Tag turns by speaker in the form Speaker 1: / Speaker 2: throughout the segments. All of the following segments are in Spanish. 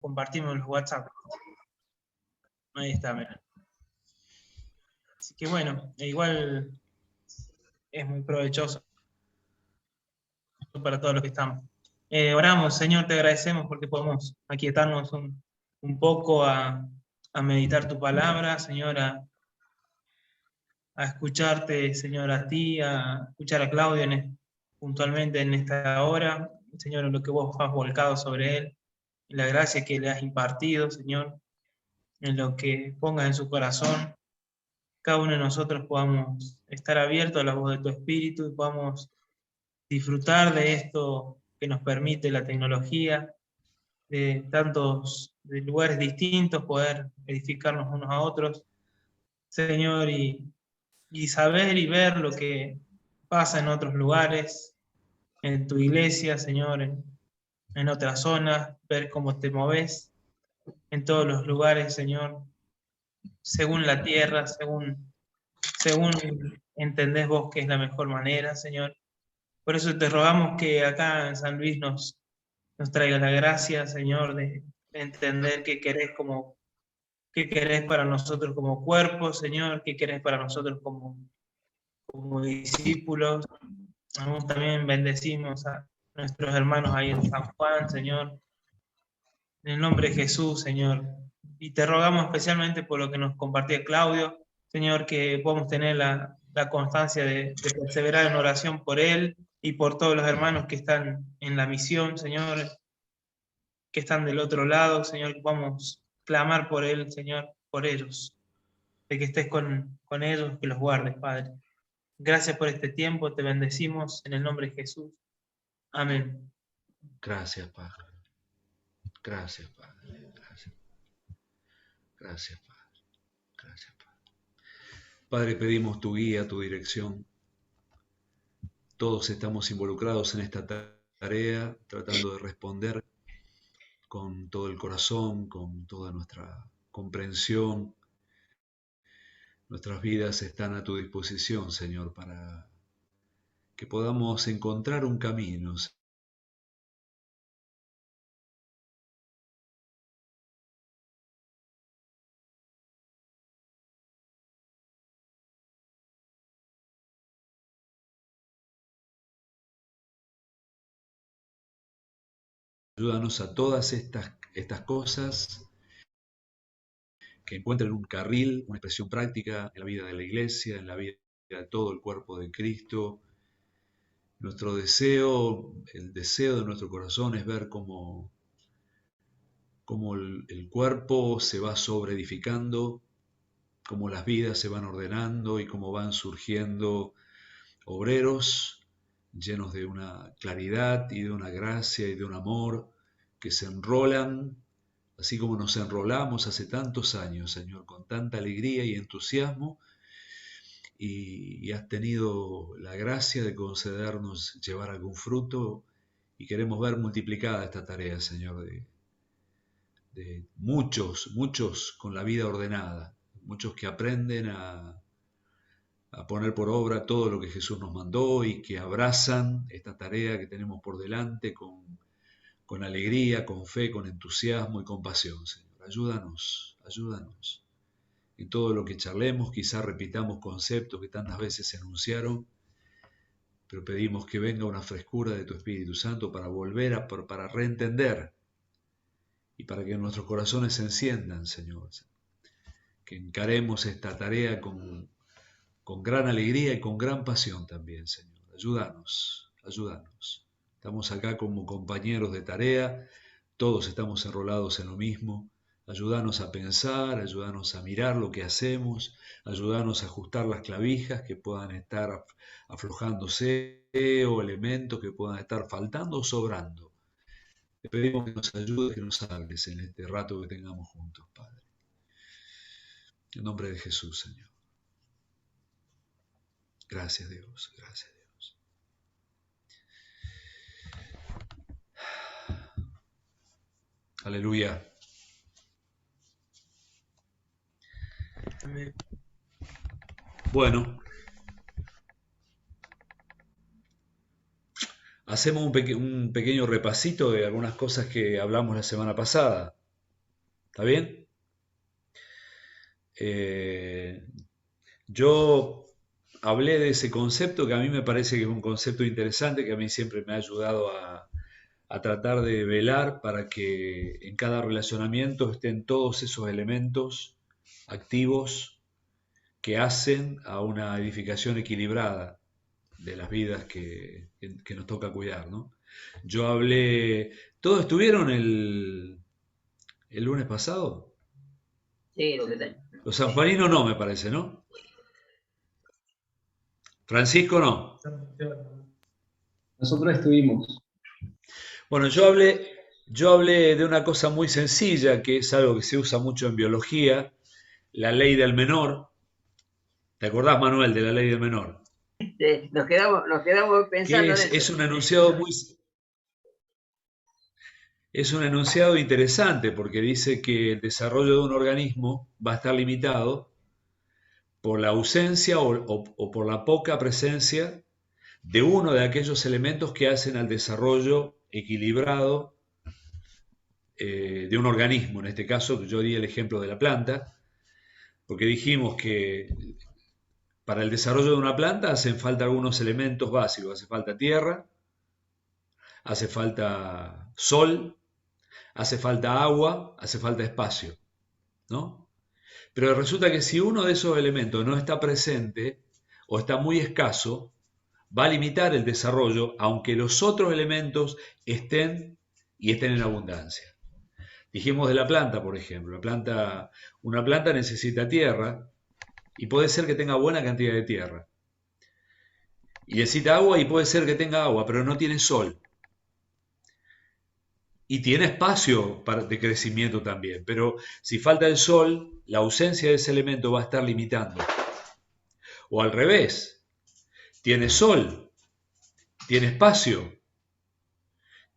Speaker 1: compartimos los WhatsApp. Ahí está, mira. Así que bueno, igual es muy provechoso para todos los que estamos. Oramos, Señor, te agradecemos porque podemos aquietarnos un poco a meditar tu palabra, Señor, a escucharte, Señor, a ti, a escuchar a Claudio puntualmente en esta hora, Señor, en lo que vos has volcado sobre él, en la gracia que le has impartido, Señor, en lo que pongas en su corazón, cada uno de nosotros podamos estar abiertos a la voz de tu Espíritu y podamos disfrutar de esto que nos permite la tecnología, de de lugares distintos, poder edificarnos unos a otros, Señor, y saber y ver lo que pasa en otros lugares, en tu iglesia, Señor, en otras zonas, ver cómo te moves en todos los lugares, Señor, según la tierra, según entendés vos que es la mejor manera, Señor. Por eso te rogamos que acá en San Luis nos traiga la gracia, Señor, de entender qué querés para nosotros como cuerpo, Señor, qué querés para nosotros como discípulos. Nosotros también bendecimos a nuestros hermanos ahí en San Juan, Señor, en el nombre de Jesús, Señor. Y te rogamos especialmente por lo que nos compartía Claudio, Señor, que podamos tener la constancia de perseverar en oración por él y por todos los hermanos que están en la misión, Señor, que están del otro lado, Señor, que podamos clamar por él, Señor, por ellos, de que estés con ellos, que los guardes, Padre. Gracias por este tiempo, te bendecimos en el nombre de Jesús. Amén.
Speaker 2: Gracias, Padre. Gracias, Padre. Gracias. Gracias, Padre. Gracias, Padre. Padre, pedimos tu guía, tu dirección. Todos estamos involucrados en esta tarea, tratando de responder con todo el corazón, con toda nuestra comprensión. Nuestras vidas están a tu disposición, Señor, para que podamos encontrar un camino. Ayúdanos a todas estas cosas que encuentren un carril, una expresión práctica en la vida de la Iglesia, en la vida de todo el cuerpo de Cristo. Nuestro deseo, el deseo de nuestro corazón es ver cómo el cuerpo se va sobreedificando, cómo las vidas se van ordenando y cómo van surgiendo obreros llenos de una claridad y de una gracia y de un amor que se enrolan, así como nos enrolamos hace tantos años, Señor, con tanta alegría y entusiasmo, y has tenido la gracia de concedernos llevar algún fruto, y queremos ver multiplicada esta tarea, Señor, de muchos con la vida ordenada, muchos que aprenden a poner por obra todo lo que Jesús nos mandó y que abrazan esta tarea que tenemos por delante con alegría, con fe, con entusiasmo y con pasión, Señor. Ayúdanos. En todo lo que charlemos, quizás repitamos conceptos que tantas veces se enunciaron, pero pedimos que venga una frescura de tu Espíritu Santo para volver para reentender y para que nuestros corazones se enciendan, Señor. Que encaremos esta tarea con gran alegría y con gran pasión también, Señor. Ayúdanos. Estamos acá como compañeros de tarea, todos estamos enrolados en lo mismo. Ayúdanos a pensar, ayúdanos a mirar lo que hacemos, ayúdanos a ajustar las clavijas que puedan estar aflojándose o elementos que puedan estar faltando o sobrando. Te pedimos que nos ayudes, que nos hables en este rato que tengamos juntos, Padre. En nombre de Jesús, Señor. Gracias, Dios. Gracias, Dios. Aleluya.
Speaker 1: Amén.
Speaker 2: Bueno, hacemos un pequeño repasito de algunas cosas que hablamos la semana pasada. ¿Está bien? Yo hablé de ese concepto que a mí me parece que es un concepto interesante, que a mí siempre me ha ayudado a tratar de velar para que en cada relacionamiento estén todos esos elementos activos que hacen a una edificación equilibrada de las vidas que nos toca cuidar, ¿no? Yo hablé, ¿todos estuvieron el lunes pasado?
Speaker 3: Sí, lo que tal.
Speaker 2: Los sanjuaninos no, me parece, ¿no? Francisco no.
Speaker 4: Nosotros estuvimos.
Speaker 2: Bueno, yo hablé de una cosa muy sencilla, que es algo que se usa mucho en biología, la ley del menor. ¿Te acordás, Manuel, de la ley del menor?
Speaker 3: Nos quedamos pensando en
Speaker 2: Es
Speaker 3: eso.
Speaker 2: un enunciado es un enunciado interesante porque dice que el desarrollo de un organismo va a estar limitado por la ausencia o por la poca presencia de uno de aquellos elementos que hacen al desarrollo equilibrado de un organismo. En este caso, yo di el ejemplo de la planta, porque dijimos que para el desarrollo de una planta hacen falta algunos elementos básicos. Hace falta tierra, hace falta sol, hace falta agua, hace falta espacio, ¿no? Pero resulta que si uno de esos elementos no está presente o está muy escaso, va a limitar el desarrollo, aunque los otros elementos estén y estén en abundancia. Dijimos de la planta, por ejemplo. Una planta necesita tierra y puede ser que tenga buena cantidad de tierra. Y necesita agua y puede ser que tenga agua, pero no tiene sol. Y tiene espacio de crecimiento también. Pero si falta el sol, la ausencia de ese elemento va a estar limitando. O al revés, tiene sol, tiene espacio,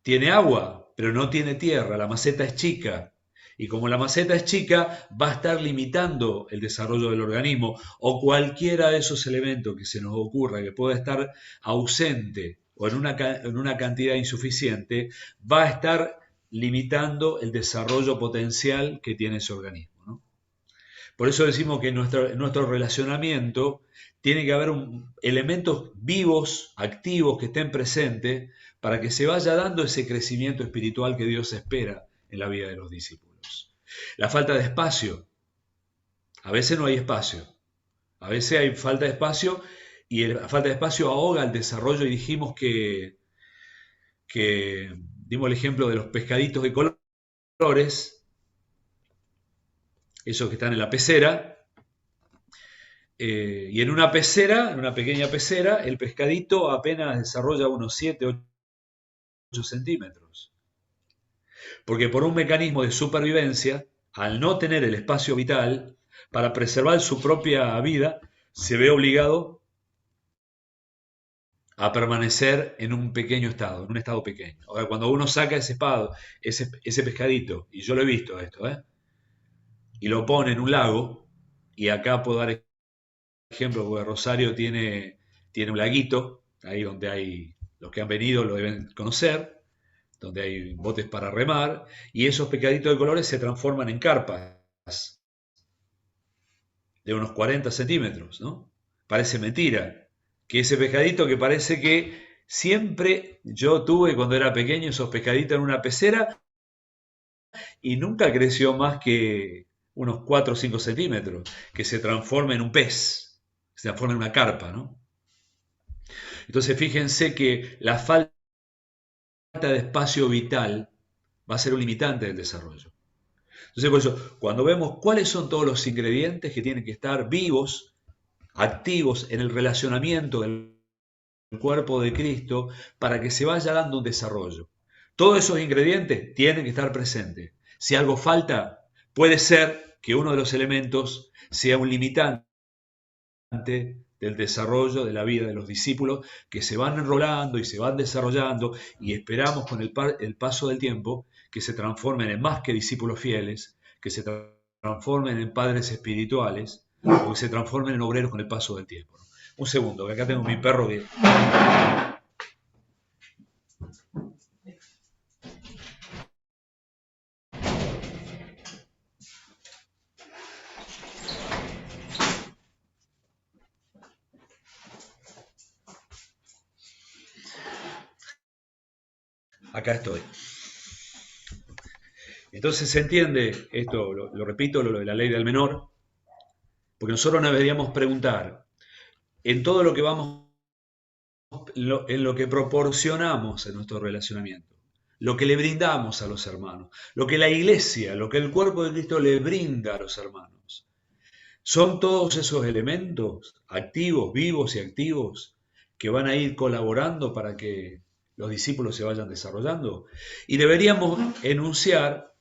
Speaker 2: tiene agua, pero no tiene tierra, la maceta es chica. Y como la maceta es chica, va a estar limitando el desarrollo del organismo o cualquiera de esos elementos que se nos ocurra que pueda estar ausente o en una cantidad insuficiente, va a estar limitando el desarrollo potencial que tiene ese organismo, ¿no? Por eso decimos que en nuestro relacionamiento tiene que haber elementos vivos, activos, que estén presentes para que se vaya dando ese crecimiento espiritual que Dios espera en la vida de los discípulos. La falta de espacio. A veces no hay espacio. A veces hay falta de espacio y la falta de espacio ahoga el desarrollo y dijimos que dimos el ejemplo de los pescaditos de colores, esos que están en la pecera. Y en una pecera, en una pequeña pecera, el pescadito apenas desarrolla unos 7, 8 centímetros. Porque por un mecanismo de supervivencia, al no tener el espacio vital, para preservar su propia vida, se ve obligado a permanecer en un pequeño estado, en un estado pequeño. Ahora, cuando uno saca ese pescadito, y yo lo he visto esto, y lo pone en un lago, y acá puedo dar ejemplo, porque Rosario tiene un laguito, ahí donde hay, los que han venido lo deben conocer, donde hay botes para remar, y esos pescaditos de colores se transforman en carpas de unos 40 centímetros, ¿no? Parece mentira, que ese pescadito que parece que siempre yo tuve cuando era pequeño esos pescaditos en una pecera y nunca creció más que unos 4 o 5 centímetros, que se transforma en un pez, se transforma en una carpa, ¿no? Entonces fíjense que la falta de espacio vital va a ser un limitante del desarrollo. Entonces por eso, cuando vemos cuáles son todos los ingredientes que tienen que estar vivos, activos en el relacionamiento del cuerpo de Cristo para que se vaya dando un desarrollo. Todos esos ingredientes tienen que estar presentes. Si algo falta, puede ser que uno de los elementos sea un limitante del desarrollo de la vida de los discípulos que se van enrolando y se van desarrollando y esperamos con el paso del tiempo que se transformen en más que discípulos fieles, que se transformen en padres espirituales o que se transformen en obreros con el paso del tiempo. Un segundo, que acá tengo mi perro que... acá estoy. Entonces se entiende, esto lo repito, lo de la ley del menor, porque nosotros nos deberíamos preguntar, en todo lo que vamos, en lo que proporcionamos en nuestro relacionamiento, lo que le brindamos a los hermanos, lo que la iglesia, lo que el cuerpo de Cristo le brinda a los hermanos, son todos esos elementos activos, vivos y activos que van a ir colaborando para que los discípulos se vayan desarrollando. Y deberíamos enunciar,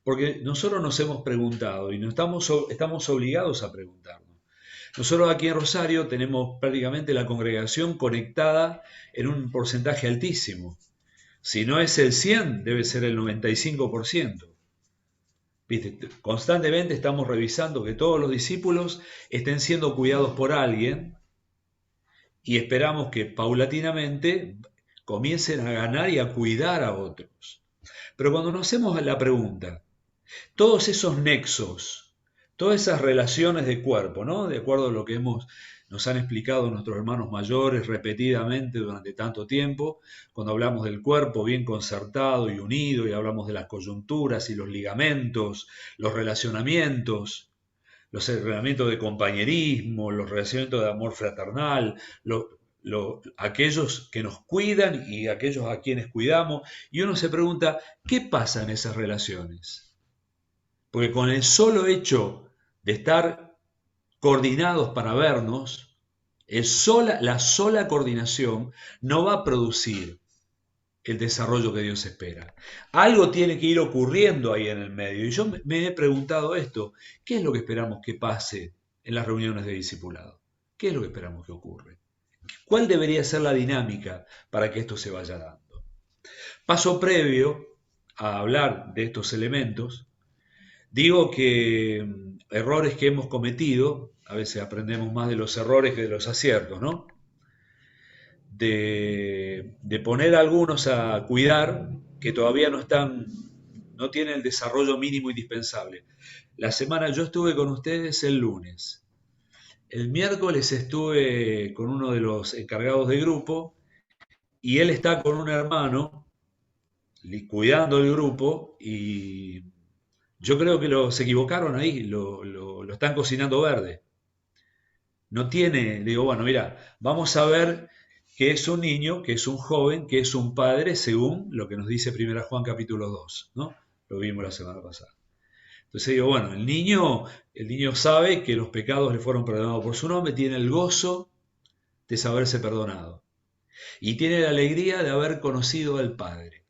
Speaker 2: porque nosotros nos hemos preguntado y estamos obligados a preguntarnos. Nosotros aquí en Rosario tenemos prácticamente la congregación conectada en un porcentaje altísimo. Si no es el 100, debe ser el 95%. ¿Viste? Constantemente estamos revisando que todos los discípulos estén siendo cuidados por alguien y esperamos que paulatinamente comiencen a ganar y a cuidar a otros. Pero cuando nos hacemos la pregunta, todos esos nexos, todas esas relaciones de cuerpo, ¿no? De acuerdo a lo que nos han explicado nuestros hermanos mayores repetidamente durante tanto tiempo, cuando hablamos del cuerpo bien concertado y unido y hablamos de las coyunturas y los ligamentos, los relacionamientos de compañerismo, los relacionamientos de amor fraternal, aquellos que nos cuidan y aquellos a quienes cuidamos, y uno se pregunta, ¿qué pasa en esas relaciones? Porque con el solo hecho de estar coordinados para vernos, la sola coordinación no va a producir el desarrollo que Dios espera. Algo tiene que ir ocurriendo ahí en el medio. Y yo me he preguntado esto, ¿qué es lo que esperamos que pase en las reuniones de discipulado? ¿Qué es lo que esperamos que ocurra? ¿Cuál debería ser la dinámica para que esto se vaya dando? Paso previo a hablar de estos elementos, digo que errores que hemos cometido, a veces aprendemos más de los errores que de los aciertos, ¿no? De poner a algunos a cuidar que todavía no tienen el desarrollo mínimo indispensable. Yo estuve con ustedes el lunes. El miércoles estuve con uno de los encargados de grupo y él está con un hermano cuidando el grupo y yo creo que se equivocaron ahí, lo están cocinando verde. No tiene, digo, bueno, mira, vamos a ver que es un niño, que es un joven, que es un padre, según lo que nos dice 1 Juan capítulo 2, ¿no? Lo vimos la semana pasada. Entonces digo, bueno, el niño sabe que los pecados le fueron perdonados por su nombre, tiene el gozo de saberse perdonado y tiene la alegría de haber conocido al Padre.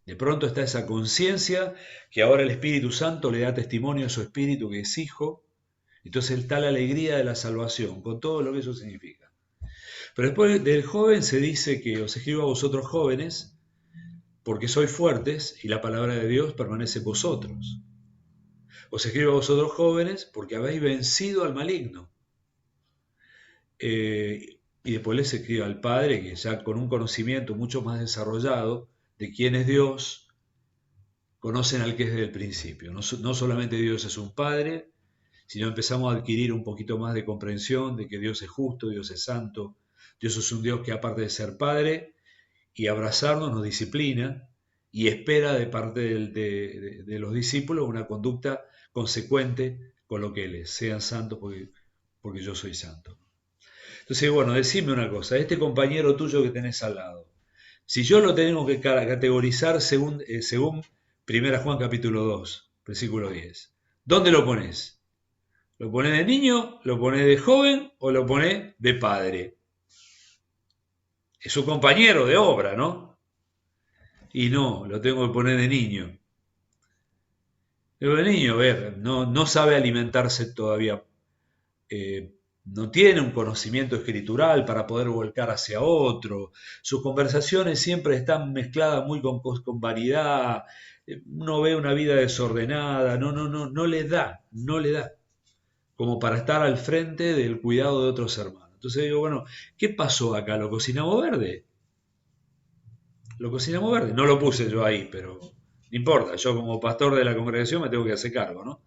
Speaker 2: De pronto está esa conciencia que ahora el Espíritu Santo le da testimonio a su espíritu que es hijo, entonces está la alegría de la salvación, con todo lo que eso significa. Pero después del joven se dice que os escribo a vosotros jóvenes, porque sois fuertes y la palabra de Dios permanece en vosotros. Os escribo a vosotros jóvenes porque habéis vencido al maligno. Y después les escribo al Padre, que ya con un conocimiento mucho más desarrollado de quién es Dios, conocen al que es desde el principio. No solamente Dios es un Padre, sino empezamos a adquirir un poquito más de comprensión de que Dios es justo, Dios es santo, Dios es un Dios que aparte de ser Padre y abrazarnos nos disciplina y espera de parte de los discípulos una conducta consecuente con lo que Él es. Sean santos porque yo soy santo. Entonces, bueno, decime una cosa, este compañero tuyo que tenés al lado, si yo lo tengo que categorizar según 1 Juan capítulo 2, versículo 10, ¿dónde lo pones? ¿Lo pones de niño, lo pones de joven o lo pones de padre? Es su compañero de obra, ¿no? Y no, lo tengo que poner de niño. Pero de niño, no sabe alimentarse todavía, no tiene un conocimiento escritural para poder volcar hacia otro. Sus conversaciones siempre están mezcladas muy con vanidad. Uno ve una vida desordenada, no le da como para estar al frente del cuidado de otros hermanos. Entonces digo, bueno, ¿qué pasó acá? ¿Lo cocinamos verde? Lo cocinamos verde. No lo puse yo ahí, pero no importa. Yo como pastor de la congregación me tengo que hacer cargo, ¿no?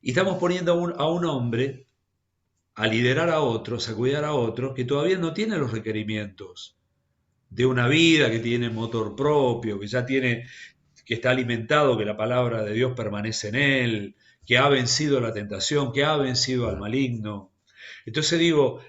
Speaker 2: Y estamos poniendo a un hombre a liderar a otros, a cuidar a otros, que todavía no tiene los requerimientos de una vida que tiene motor propio, que está alimentado, que la palabra de Dios permanece en él, que ha vencido la tentación, que ha vencido al maligno. Entonces digo,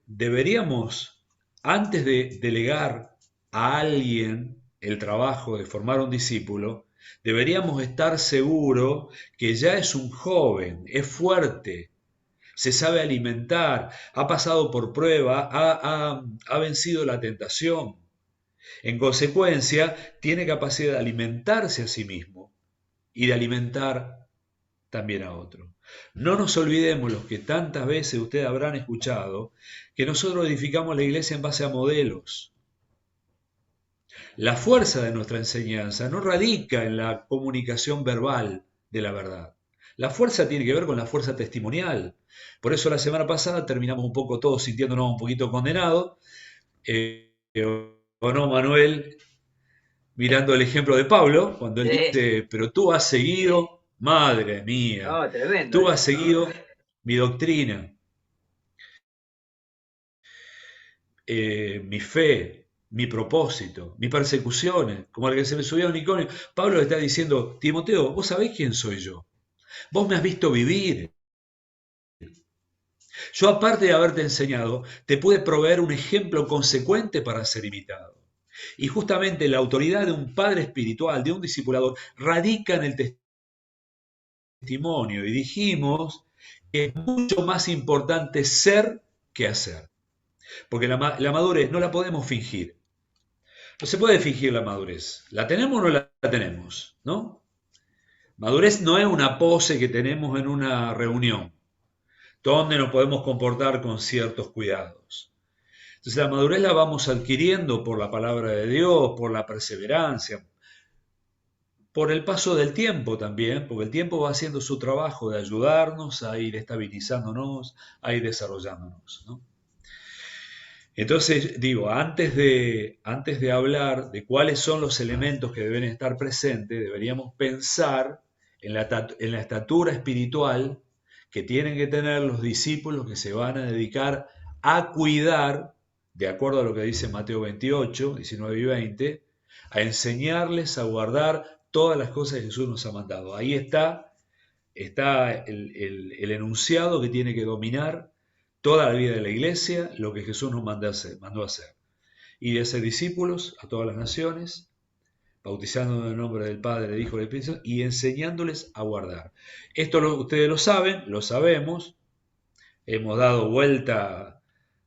Speaker 2: deberíamos, antes de delegar a alguien el trabajo de formar un discípulo, deberíamos estar seguros que ya es un joven, es fuerte, se sabe alimentar, ha pasado por prueba, ha vencido la tentación. En consecuencia, tiene capacidad de alimentarse a sí mismo y de alimentar también a otro. No nos olvidemos, los que tantas veces ustedes habrán escuchado, que nosotros edificamos la iglesia en base a modelos. La fuerza de nuestra enseñanza no radica en la comunicación verbal de la verdad. La fuerza tiene que ver con la fuerza testimonial. Por eso la semana pasada terminamos un poco todos sintiéndonos un poquito condenados. ¿O no, Manuel? Mirando el ejemplo de Pablo, cuando él dice, pero tú has seguido, madre mía,
Speaker 3: tremendo,
Speaker 2: tú has seguido mi doctrina, mi fe, mi propósito, mis persecuciones, como el que se me subió a un unicornio. Pablo le está diciendo, Timoteo, vos sabés quién soy yo. Vos me has visto vivir. Yo, aparte de haberte enseñado, te pude proveer un ejemplo consecuente para ser imitado. Y justamente la autoridad de un padre espiritual, de un discipulador, radica en el testimonio. Y dijimos que es mucho más importante ser que hacer. Porque la madurez no la podemos fingir. No se puede fingir la madurez. ¿La tenemos o no la tenemos? ¿No? Madurez no es una pose que tenemos en una reunión, donde nos podemos comportar con ciertos cuidados. Entonces la madurez la vamos adquiriendo por la palabra de Dios, por la perseverancia, por el paso del tiempo también, porque el tiempo va haciendo su trabajo de ayudarnos a ir estabilizándonos, a ir desarrollándonos, ¿no? Entonces, digo, antes de hablar de cuáles son los elementos que deben estar presentes, deberíamos pensar en la estatura espiritual que tienen que tener los discípulos que se van a dedicar a cuidar, de acuerdo a lo que dice Mateo 28, 19 y 20, a enseñarles a guardar todas las cosas que Jesús nos ha mandado. Ahí está el enunciado que tiene que dominar toda la vida de la iglesia, lo que Jesús nos mandó a hacer. Y de hacer discípulos a todas las naciones, bautizando en el nombre del Padre, del Hijo y del Espíritu Santo, y enseñándoles a guardar. Esto ustedes lo saben, lo sabemos. Hemos dado vuelta,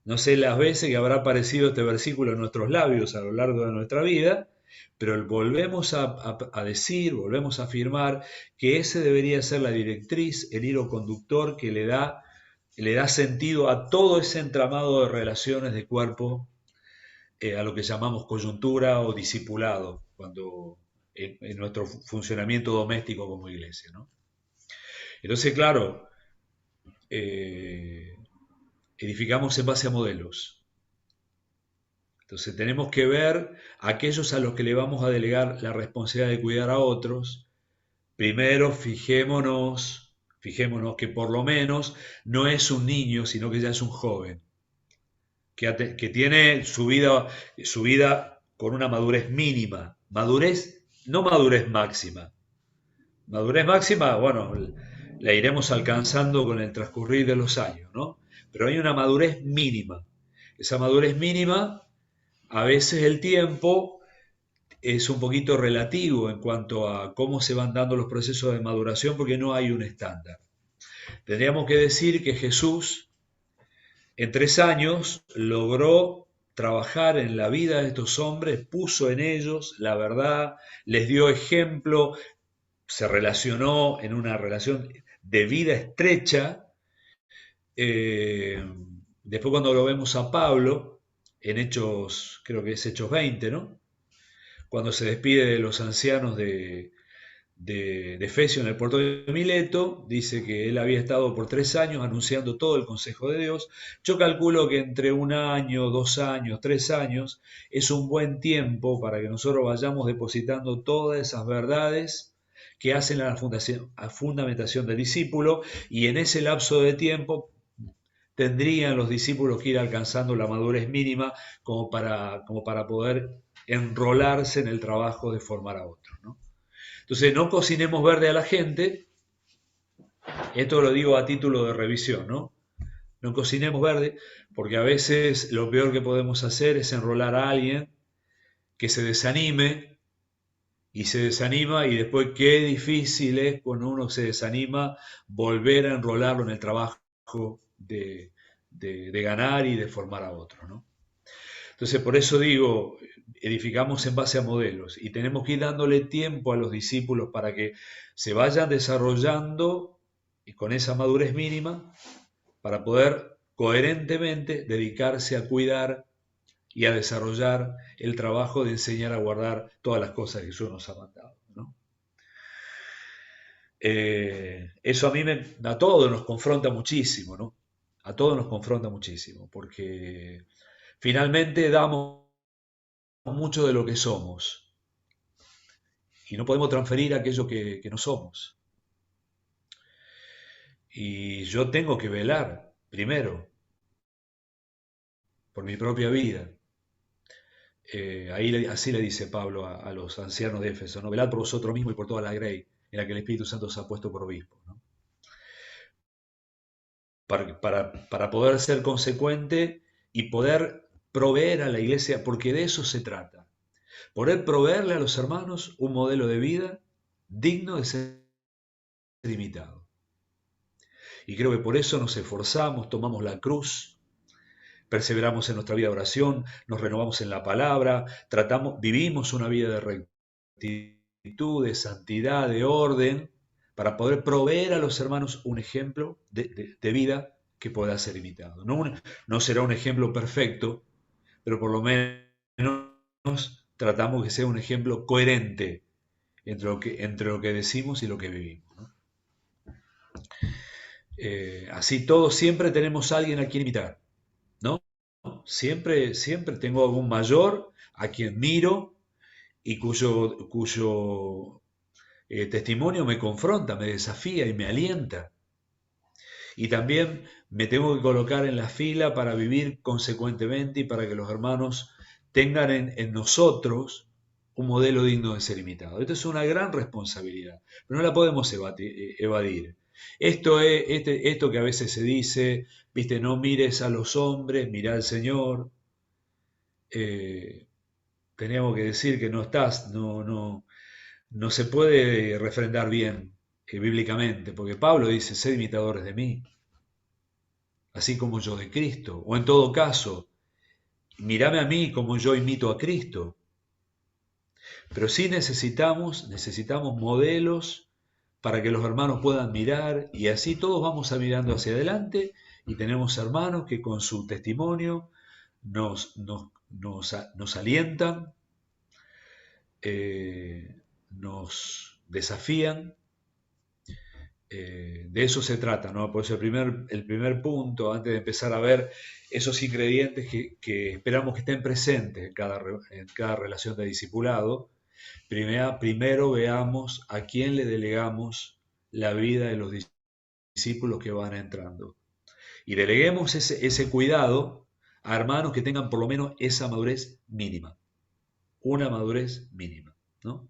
Speaker 2: no sé las veces que habrá aparecido este versículo en nuestros labios a lo largo de nuestra vida, pero volvemos a decir, volvemos a afirmar que ese debería ser la directriz, el hilo conductor que le da sentido a todo ese entramado de relaciones de cuerpo, a lo que llamamos coyuntura o discipulado, cuando en nuestro funcionamiento doméstico como iglesia, ¿no? Entonces, claro, edificamos en base a modelos. Entonces tenemos que ver a aquellos a los que le vamos a delegar la responsabilidad de cuidar a otros. Primero, fijémonos que por lo menos no es un niño, sino que ya es un joven, que tiene su vida con una madurez mínima. Madurez, no madurez máxima. Madurez máxima, bueno, la iremos alcanzando con el transcurrir de los años, ¿no? Pero hay una madurez mínima. Esa madurez mínima, a veces el tiempo es un poquito relativo en cuanto a cómo se van dando los procesos de maduración, porque no hay un estándar. Tendríamos que decir que Jesús en 3 años logró trabajar en la vida de estos hombres, puso en ellos la verdad, les dio ejemplo, se relacionó en una relación de vida estrecha. Después cuando lo vemos a Pablo, en Hechos, creo que es Hechos 20, ¿no? Cuando se despide de los ancianos de Efesio en el puerto de Mileto, dice que él había estado por 3 años anunciando todo el consejo de Dios. Yo calculo que entre 1 año, 2 años, 3 años es un buen tiempo para que nosotros vayamos depositando todas esas verdades que hacen la fundamentación del discípulo, y en ese lapso de tiempo tendrían los discípulos que ir alcanzando la madurez mínima como para poder enrolarse en el trabajo de formar a otros, ¿no? Entonces, no cocinemos verde a la gente, esto lo digo a título de revisión, ¿no? No cocinemos verde, porque a veces lo peor que podemos hacer es enrolar a alguien que se desanime, y se desanima, y después qué difícil es cuando uno se desanima volver a enrolarlo en el trabajo de ganar y de formar a otro, ¿no? Entonces, por eso digo, edificamos en base a modelos y tenemos que ir dándole tiempo a los discípulos para que se vayan desarrollando y con esa madurez mínima para poder coherentemente dedicarse a cuidar y a desarrollar el trabajo de enseñar a guardar todas las cosas que Jesús nos ha mandado, ¿no? Eso a todos nos confronta muchísimo, ¿no? A todos nos confronta muchísimo, porque finalmente damos mucho de lo que somos y no podemos transferir aquello que no somos. Y yo tengo que velar, primero, por mi propia vida. Así le dice Pablo a los ancianos de Éfeso, ¿no? Velad por vosotros mismos y por toda la grey en la que el Espíritu Santo os ha puesto por obispo, ¿no? Para poder ser consecuente y poder proveer a la iglesia, porque de eso se trata. Poder proveerle a los hermanos un modelo de vida digno de ser imitado. Y creo que por eso nos esforzamos, tomamos la cruz, perseveramos en nuestra vida de oración, nos renovamos en la palabra, vivimos una vida de rectitud, de santidad, de orden, para poder proveer a los hermanos un ejemplo de vida que pueda ser imitado. No será un ejemplo perfecto, pero por lo menos tratamos que sea un ejemplo coherente entre lo que decimos y lo que vivimos, ¿no? Así todos siempre tenemos a alguien a quien imitar, ¿no? Siempre tengo algún mayor a quien miro y cuyo testimonio me confronta, me desafía y me alienta. Y también me tengo que colocar en la fila para vivir consecuentemente y para que los hermanos tengan en nosotros un modelo digno de ser imitado. Esto es una gran responsabilidad, pero no la podemos evadir. Esto que a veces se dice, viste, no mires a los hombres, mira al Señor. Teníamos que decir que no se puede refrendar bien bíblicamente, porque Pablo dice, sed imitadores de mí, así como yo de Cristo, o en todo caso, mírame a mí como yo imito a Cristo. Pero sí necesitamos modelos para que los hermanos puedan mirar, y así todos vamos a mirando hacia adelante y tenemos hermanos que con su testimonio nos alientan, nos desafían. De eso se trata, ¿no? Por eso el primer punto, antes de empezar a ver esos ingredientes que esperamos que estén presentes en cada relación de discipulado, primero veamos a quién le delegamos la vida de los discípulos que van entrando. Y deleguemos ese cuidado a hermanos que tengan por lo menos esa madurez mínima. Una madurez mínima, ¿no?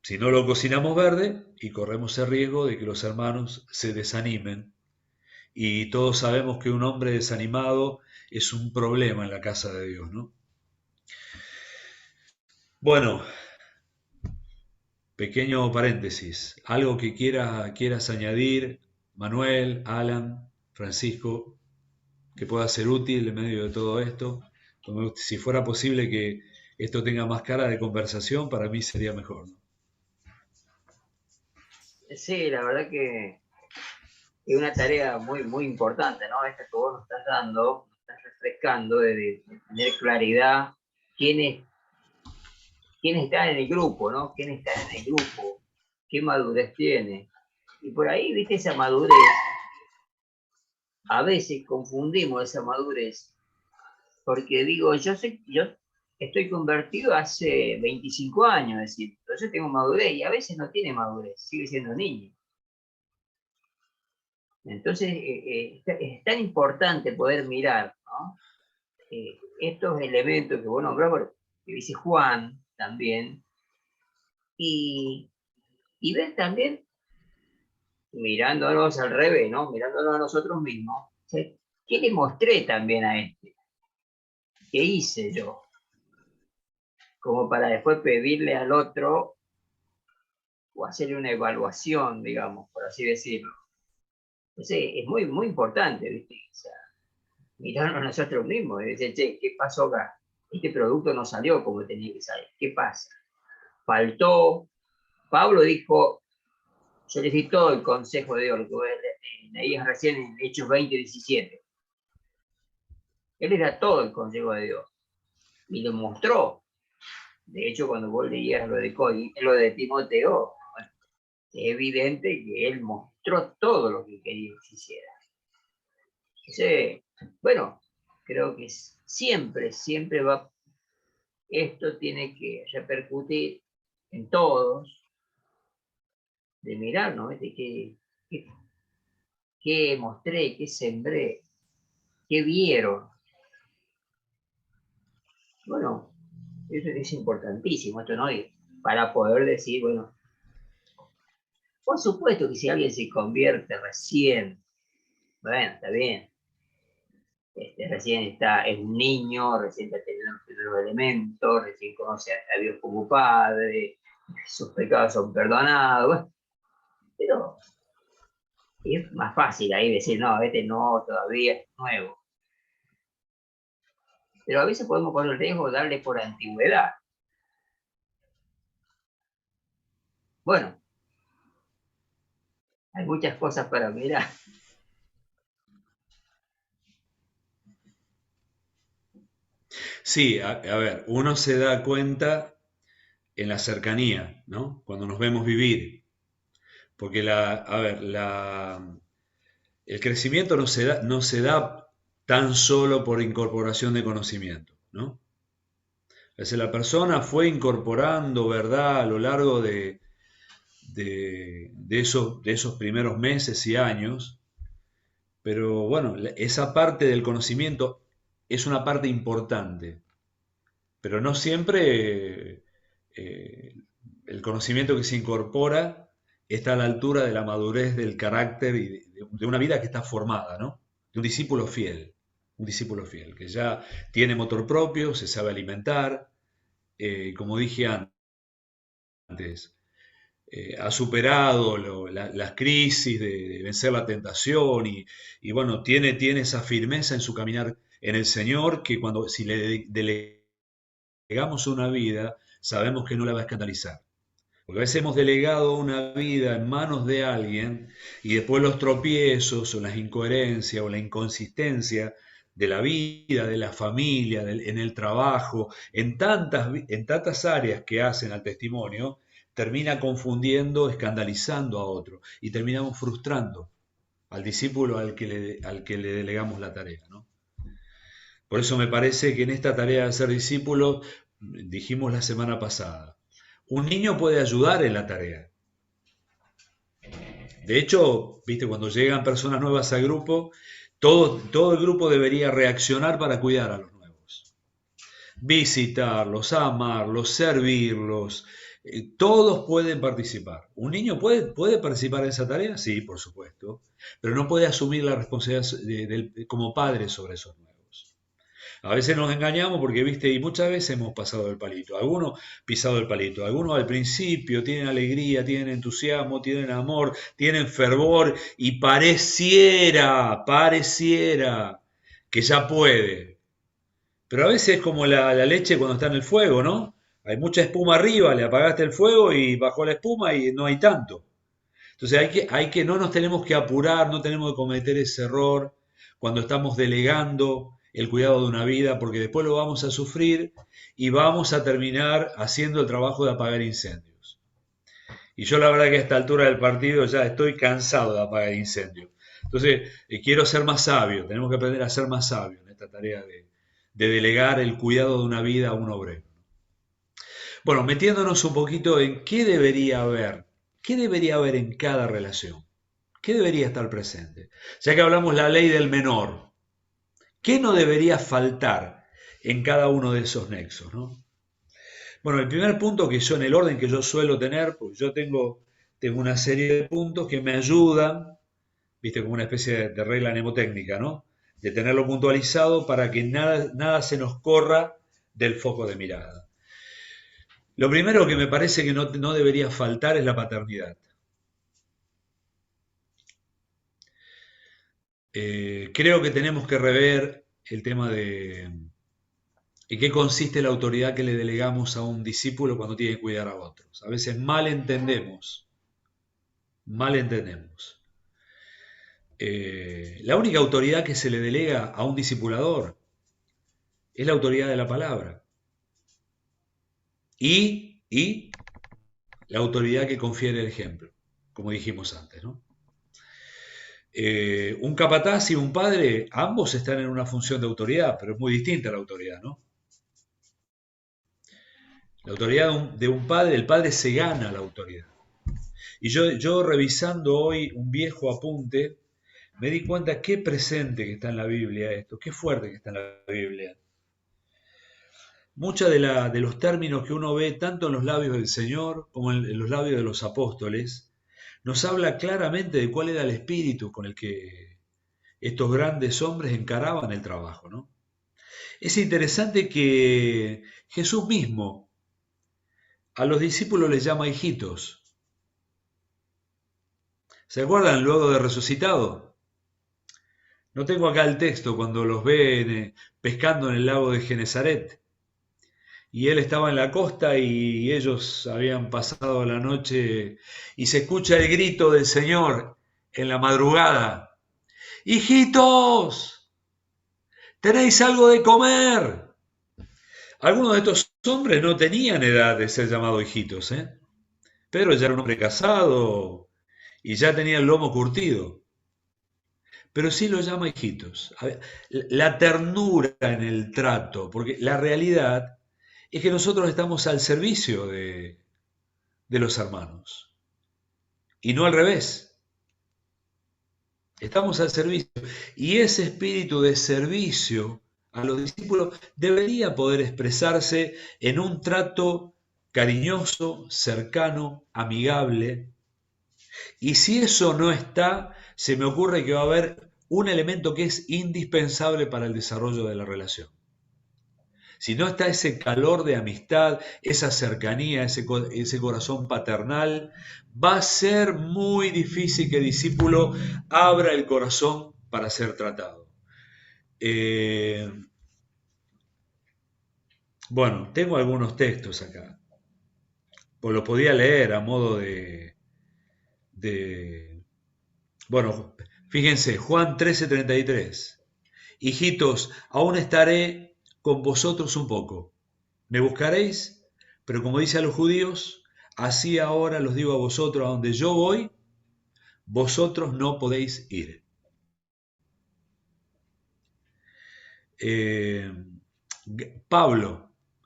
Speaker 2: Si no lo cocinamos verde y corremos el riesgo de que los hermanos se desanimen. Y todos sabemos que un hombre desanimado es un problema en la casa de Dios, ¿no? Bueno, pequeño paréntesis. Algo que quieras añadir, Manuel, Alan, Francisco, que pueda ser útil en medio de todo esto. Si fuera posible que esto tenga más cara de conversación, para mí sería mejor, ¿no?
Speaker 3: Sí, la verdad que es una tarea muy, muy importante, ¿no? Esta que vos nos estás dando, nos estás refrescando de tener claridad quiénes están en el grupo, ¿no? ¿Quiénes están en el grupo? ¿Qué madurez tiene? Y por ahí, viste, esa madurez, a veces confundimos esa madurez, porque digo, yo estoy convertido hace 25 años, es decir, entonces tengo madurez, y a veces no tiene madurez, sigue siendo niño. Entonces, es tan importante poder mirar, ¿no? Estos elementos que vos nombrás, que dice Juan también, y ver también, mirándonos al revés, ¿no? Mirándonos a nosotros mismos, ¿sí? ¿Qué le mostré también a este? ¿Qué hice yo? Como para después pedirle al otro o hacerle una evaluación, digamos, por así decirlo. Entonces, es muy, muy importante, ¿viste? O sea, mirarnos a nosotros mismos y decir, che, ¿qué pasó acá? Este producto no salió como tenía que salir. ¿Qué pasa? Faltó. Pablo dijo, yo les di todo el consejo de Dios, lo que leías recién en Hechos 20:17. Él era todo el consejo de Dios y lo mostró. De hecho, cuando vos leías lo de Timoteo, bueno, es evidente que él mostró todo lo que quería que se hiciera. Entonces, bueno, creo que siempre, siempre esto tiene que repercutir en todos, de mirar, ¿no? ¿Qué mostré, qué sembré, qué vieron? Bueno, eso es importantísimo, esto, ¿no? Y para poder decir, bueno, por supuesto que si alguien se convierte recién, bueno, está bien. Recién es un niño, recién está teniendo los primeros elementos, recién conoce a Dios como Padre, sus pecados son perdonados, bueno, pero es más fácil ahí decir, no, no, todavía es nuevo. Pero a veces podemos poner el riesgo de darle por antigüedad. Bueno, hay muchas cosas para mirar.
Speaker 2: Sí, a ver, uno se da cuenta en la cercanía, ¿no? Cuando nos vemos vivir. Porque el crecimiento no se da tan solo por incorporación de conocimiento, ¿no? A veces la persona fue incorporando verdad a lo largo de esos primeros meses y años, pero bueno, esa parte del conocimiento es una parte importante, pero no siempre el conocimiento que se incorpora está a la altura de la madurez del carácter y de una vida que está formada, ¿no? De un discípulo fiel, que ya tiene motor propio, se sabe alimentar, como dije antes, ha superado las crisis de vencer la tentación y bueno, tiene esa firmeza en su caminar en el Señor que si le delegamos una vida, sabemos que no la va a escandalizar. Porque a veces hemos delegado una vida en manos de alguien y después los tropiezos o las incoherencias o la inconsistencia de la vida, de la familia, en el trabajo, en tantas áreas que hacen al testimonio, termina confundiendo, escandalizando a otro y terminamos frustrando al discípulo al que le delegamos la tarea, ¿no? Por eso me parece que en esta tarea de ser discípulo, dijimos la semana pasada, un niño puede ayudar en la tarea. De hecho, viste, cuando llegan personas nuevas al grupo, todo el grupo debería reaccionar para cuidar a los nuevos. Visitarlos, amarlos, servirlos. Todos pueden participar. ¿Un niño puede participar en esa tarea? Sí, por supuesto. Pero no puede asumir la responsabilidad como padre sobre esos nuevos. A veces nos engañamos porque, viste, y muchas veces hemos pasado el palito. Algunos pisado el palito. Algunos al principio tienen alegría, tienen entusiasmo, tienen amor, tienen fervor y pareciera que ya puede. Pero a veces es como la leche cuando está en el fuego, ¿no? Hay mucha espuma arriba, le apagaste el fuego y bajó la espuma y no hay tanto. Entonces no nos tenemos que apurar, no tenemos que cometer ese error cuando estamos delegando el cuidado de una vida, porque después lo vamos a sufrir y vamos a terminar haciendo el trabajo de apagar incendios. Y yo la verdad que a esta altura del partido ya estoy cansado de apagar incendios. Entonces quiero ser más sabio, tenemos que aprender a ser más sabios en esta tarea de delegar el cuidado de una vida a un obrero. Bueno, metiéndonos un poquito en qué debería haber en cada relación. ¿Qué debería estar presente? Ya que hablamos la ley del menor, ¿qué no debería faltar en cada uno de esos nexos, ¿no? Bueno, el primer punto que yo, en el orden que yo suelo tener, pues yo tengo una serie de puntos que me ayudan, viste, como una especie de regla mnemotécnica, ¿no? De tenerlo puntualizado para que nada se nos corra del foco de mirada. Lo primero que me parece que no debería faltar es la paternidad. Creo que tenemos que rever el tema de en qué consiste la autoridad que le delegamos a un discípulo cuando tiene que cuidar a otros. A veces mal entendemos. La única autoridad que se le delega a un discipulador es la autoridad de la palabra. Y la autoridad que confiere el ejemplo, como dijimos antes, ¿no? Un capataz y un padre, ambos están en una función de autoridad, pero es muy distinta la autoridad, ¿no? La autoridad de un padre, el padre se gana la autoridad. Y yo revisando hoy un viejo apunte, me di cuenta qué presente que está en la Biblia esto, qué fuerte que está en la Biblia. Muchos de los términos que uno ve tanto en los labios del Señor como en los labios de los apóstoles, nos habla claramente de cuál era el espíritu con el que estos grandes hombres encaraban el trabajo, ¿no? Es interesante que Jesús mismo a los discípulos les llama hijitos. ¿Se acuerdan luego de resucitado? No tengo acá el texto cuando los ven pescando en el lago de Genesaret. Y él estaba en la costa y ellos habían pasado la noche y se escucha el grito del Señor en la madrugada. ¡Hijitos! ¿Tenéis algo de comer? Algunos de estos hombres no tenían edad de ser llamados hijitos, ¿eh? Pedro ya era un hombre casado y ya tenía el lomo curtido. Pero sí lo llama hijitos. La ternura en el trato, porque la realidad es que nosotros estamos al servicio de los hermanos. Y no al revés. Estamos al servicio. Y ese espíritu de servicio a los discípulos debería poder expresarse en un trato cariñoso, cercano, amigable. Y si eso no está, se me ocurre que va a haber un elemento que es indispensable para el desarrollo de la relación. Si no está ese calor de amistad, esa cercanía, ese corazón paternal, va a ser muy difícil que el discípulo abra el corazón para ser tratado. Bueno, tengo algunos textos acá. Pues los podía leer a modo de bueno, fíjense, Juan 13:33. Hijitos, aún estaré con vosotros un poco. Me buscaréis, pero como dice a los judíos, así ahora los digo a vosotros, a donde yo voy, vosotros no podéis ir.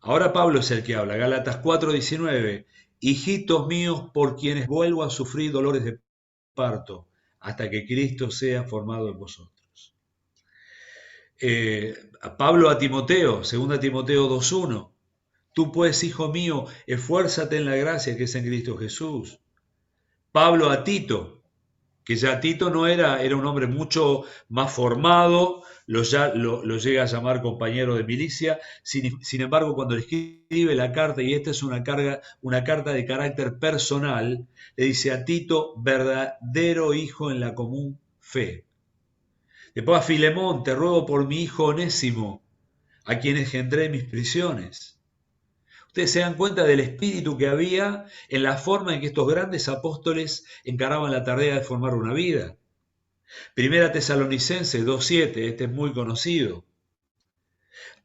Speaker 2: Ahora Pablo es el que habla, Gálatas 4:19. Hijitos míos, por quienes vuelvo a sufrir dolores de parto, hasta que Cristo sea formado en vosotros. Pablo a Timoteo, 2 Timoteo 2:1. Tú pues, hijo mío, esfuérzate en la gracia que es en Cristo Jesús. Pablo a Tito, que ya Tito no era un hombre mucho más formado, lo llega a llamar compañero de milicia, sin embargo cuando le escribe la carta, y esta es una carta de carácter personal, le dice a Tito, verdadero hijo en la común fe. Después a Filemón, te ruego por mi hijo Onésimo, a quien engendré mis prisiones. Ustedes se dan cuenta del espíritu que había en la forma en que estos grandes apóstoles encaraban la tarea de formar una vida. Primera Tesalonicenses 2:7, este es muy conocido.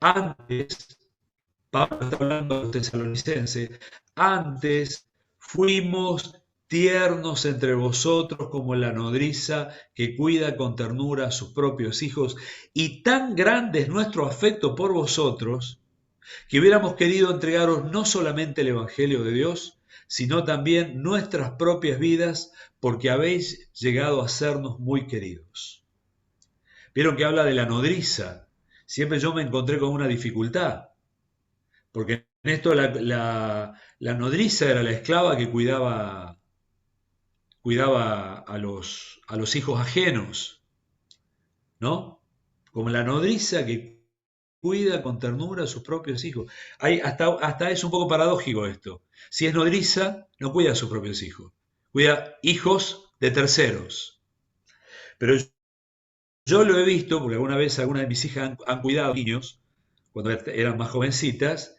Speaker 2: Antes, Pablo está hablando a los tesalonicenses, antes fuimos tiernos entre vosotros como la nodriza que cuida con ternura a sus propios hijos, y tan grande es nuestro afecto por vosotros, que hubiéramos querido entregaros no solamente el Evangelio de Dios, sino también nuestras propias vidas, porque habéis llegado a sernos muy queridos. Vieron que habla de la nodriza. Siempre yo me encontré con una dificultad, porque en esto la nodriza era la esclava que cuidaba a los hijos ajenos, ¿no? Como la nodriza que cuida con ternura a sus propios hijos. Hasta es un poco paradójico esto. Si es nodriza, no cuida a sus propios hijos, cuida hijos de terceros. Pero yo lo he visto, porque alguna vez algunas de mis hijas han cuidado niños, cuando eran más jovencitas,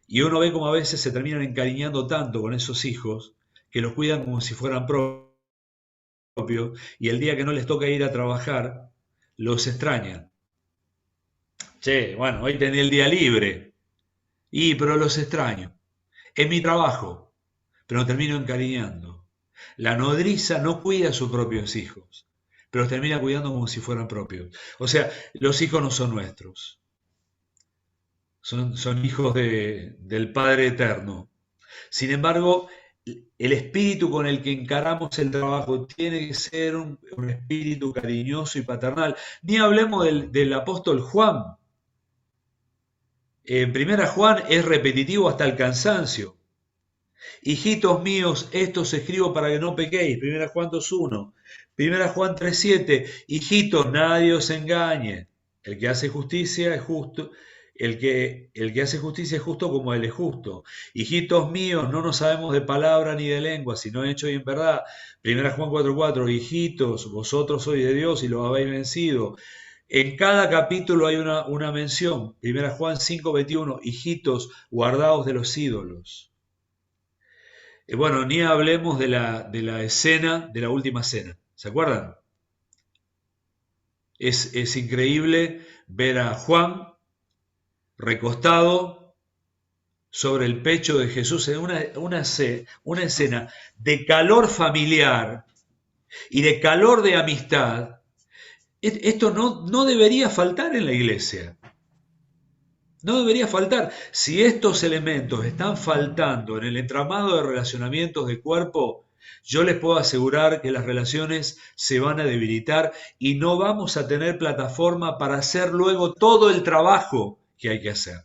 Speaker 2: y uno ve como a veces se terminan encariñando tanto con esos hijos, que los cuidan como si fueran propios, y el día que no les toca ir a trabajar, los extrañan. Che, bueno, hoy tenía el día libre, pero los extraño. Es mi trabajo, pero los termino encariñando. La nodriza no cuida a sus propios hijos, pero los termina cuidando como si fueran propios. O sea, los hijos no son nuestros, son hijos del Padre Eterno. Sin embargo, el espíritu con el que encaramos el trabajo tiene que ser un espíritu cariñoso y paternal. Ni hablemos del apóstol Juan. En primera Juan es repetitivo hasta el cansancio. Hijitos míos, esto os escribo para que no pequéis. Primera Juan 2.1. Primera Juan 3.7. Hijitos, nadie os engañe. El que hace justicia es justo. El que hace justicia es justo como él es justo. Hijitos míos, no nos sabemos de palabra ni de lengua, sino hecho y en verdad. Primera Juan 4.4. Hijitos, vosotros sois de Dios y lo habéis vencido. En cada capítulo hay una mención. Primera Juan 5.21. Hijitos, guardaos de los ídolos. Bueno, ni hablemos de la escena, de la última cena. ¿Se acuerdan? Es increíble ver a Juan recostado sobre el pecho de Jesús en una escena de calor familiar y de calor de amistad. Esto no debería faltar en la iglesia. No debería faltar. Si estos elementos están faltando en el entramado de relacionamientos de cuerpo, yo les puedo asegurar que las relaciones se van a debilitar y no vamos a tener plataforma para hacer luego todo el trabajo que hay que hacer.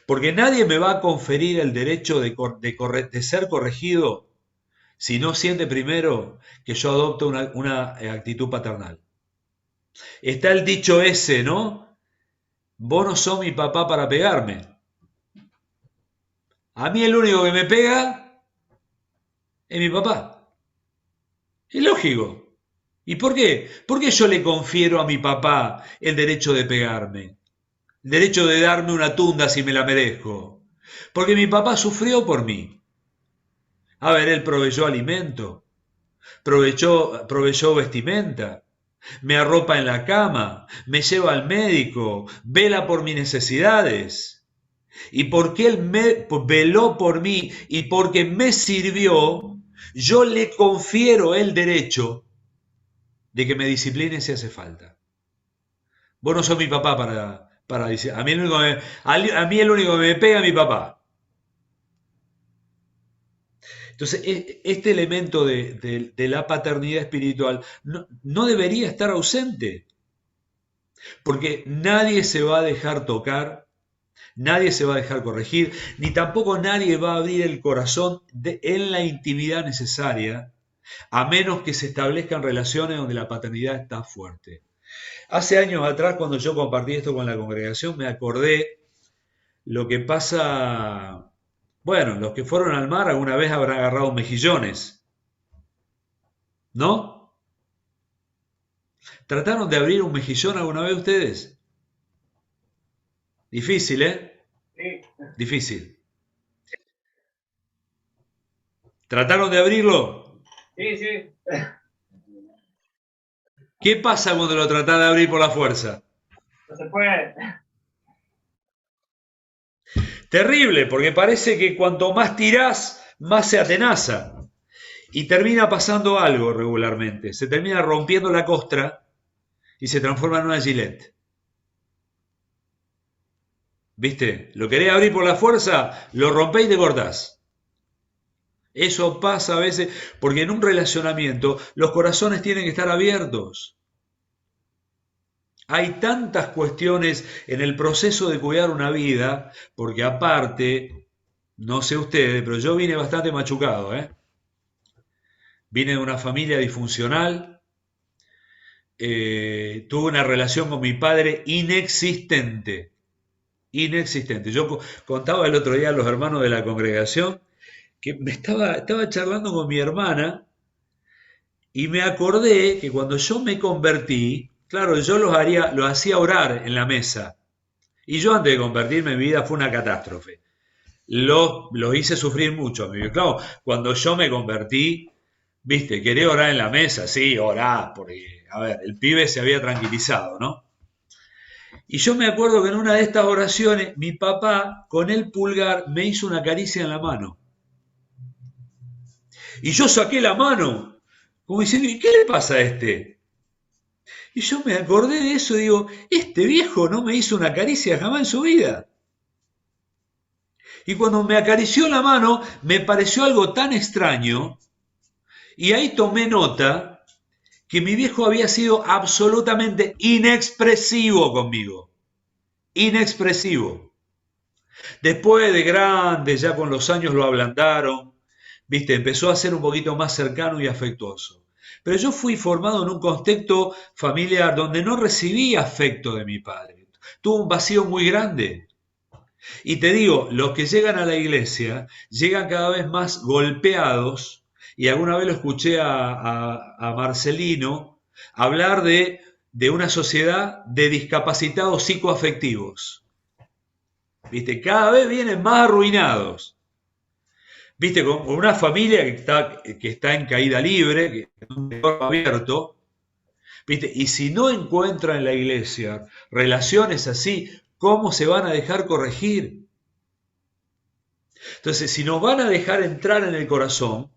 Speaker 2: Porque nadie me va a conferir el derecho de ser corregido si no siente primero que yo adopto una actitud paternal. Está el dicho ese, ¿no? Vos no sos mi papá para pegarme. A mí el único que me pega es mi papá. Es lógico. ¿Y por qué? ¿Por qué yo le confiero a mi papá el derecho de pegarme? El derecho de darme una tunda si me la merezco. Porque mi papá sufrió por mí. A ver, él proveyó alimento, proveyó vestimenta, me arropa en la cama, me lleva al médico, vela por mis necesidades. Y porque él veló por mí y porque me sirvió, yo le confiero el derecho de que me discipline si hace falta. Vos no sos mi papá para decir, a mí el único que me pega es mi papá. Entonces, este elemento de la paternidad espiritual no debería estar ausente, porque nadie se va a dejar tocar, nadie se va a dejar corregir, ni tampoco nadie va a abrir el corazón en la intimidad necesaria, a menos que se establezcan relaciones donde la paternidad está fuerte. Hace años atrás, cuando yo compartí esto con la congregación, me acordé lo que pasa. Bueno, los que fueron al mar alguna vez habrán agarrado mejillones, ¿no? ¿Trataron de abrir un mejillón alguna vez ustedes? Difícil, ¿eh?
Speaker 3: Sí.
Speaker 2: Difícil. ¿Trataron de abrirlo?
Speaker 3: Sí, sí.
Speaker 2: ¿Qué pasa cuando lo tratás de abrir por la fuerza?
Speaker 3: No se puede.
Speaker 2: Terrible, porque parece que cuanto más tirás, más se atenaza. Y termina pasando algo regularmente. Se termina rompiendo la costra y se transforma en una gilet. ¿Viste? Lo querés abrir por la fuerza, lo rompés y te cortás. Eso pasa a veces porque en un relacionamiento los corazones tienen que estar abiertos. Hay tantas cuestiones en el proceso de cuidar una vida, porque aparte, no sé ustedes, pero yo vine bastante machucado, ¿eh? Vine de una familia disfuncional, tuve una relación con mi padre inexistente, inexistente. Yo contaba el otro día a los hermanos de la congregación que estaba charlando con mi hermana y me acordé que cuando yo me convertí, claro, yo los hacía orar en la mesa. Y yo antes de convertirme, mi vida fue una catástrofe. Los hice sufrir mucho. Claro, cuando yo me convertí, viste, quería orar en la mesa, sí, orar, porque, a ver, el pibe se había tranquilizado, ¿no? Y yo me acuerdo que en una de estas oraciones, mi papá, con el pulgar, me hizo una caricia en la mano. Y yo saqué la mano, como diciendo, ¿y qué le pasa a este? Y yo me acordé de eso y digo, este viejo no me hizo una caricia jamás en su vida. Y cuando me acarició la mano, me pareció algo tan extraño, y ahí tomé nota que mi viejo había sido absolutamente inexpresivo conmigo. Inexpresivo. Después de grande, ya con los años lo ablandaron, viste, empezó a ser un poquito más cercano y afectuoso. Pero yo fui formado en un contexto familiar donde no recibí afecto de mi padre. Tuve un vacío muy grande. Y te digo, los que llegan a la iglesia llegan cada vez más golpeados, y alguna vez lo escuché a Marcelino hablar de una sociedad de discapacitados psicoafectivos. ¿Viste? Cada vez vienen más arruinados. ¿Viste? Con una familia que está en caída libre, que está en un entorno abierto. ¿Viste? Y si no encuentran en la iglesia relaciones así, ¿cómo se van a dejar corregir? Entonces, si nos van a dejar entrar en el corazón,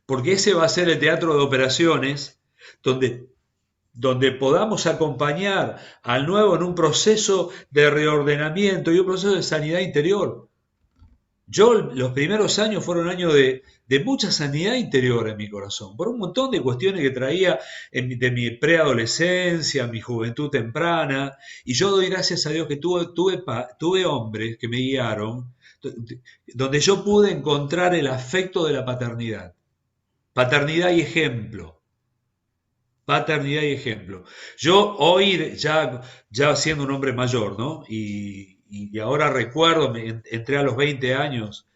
Speaker 2: porque ese va a ser el teatro de operaciones, donde podamos acompañar al nuevo en un proceso de reordenamiento y un proceso de sanidad interior. Yo, los primeros años fueron años de mucha sanidad interior en mi corazón, por un montón de cuestiones que traía de mi preadolescencia, mi juventud temprana, y yo doy gracias a Dios que tuve hombres que me guiaron, donde yo pude encontrar el afecto de la paternidad. Paternidad y ejemplo. Paternidad y ejemplo. Yo hoy, ya siendo un hombre mayor, ¿no? Y ahora recuerdo, entré a los 20 años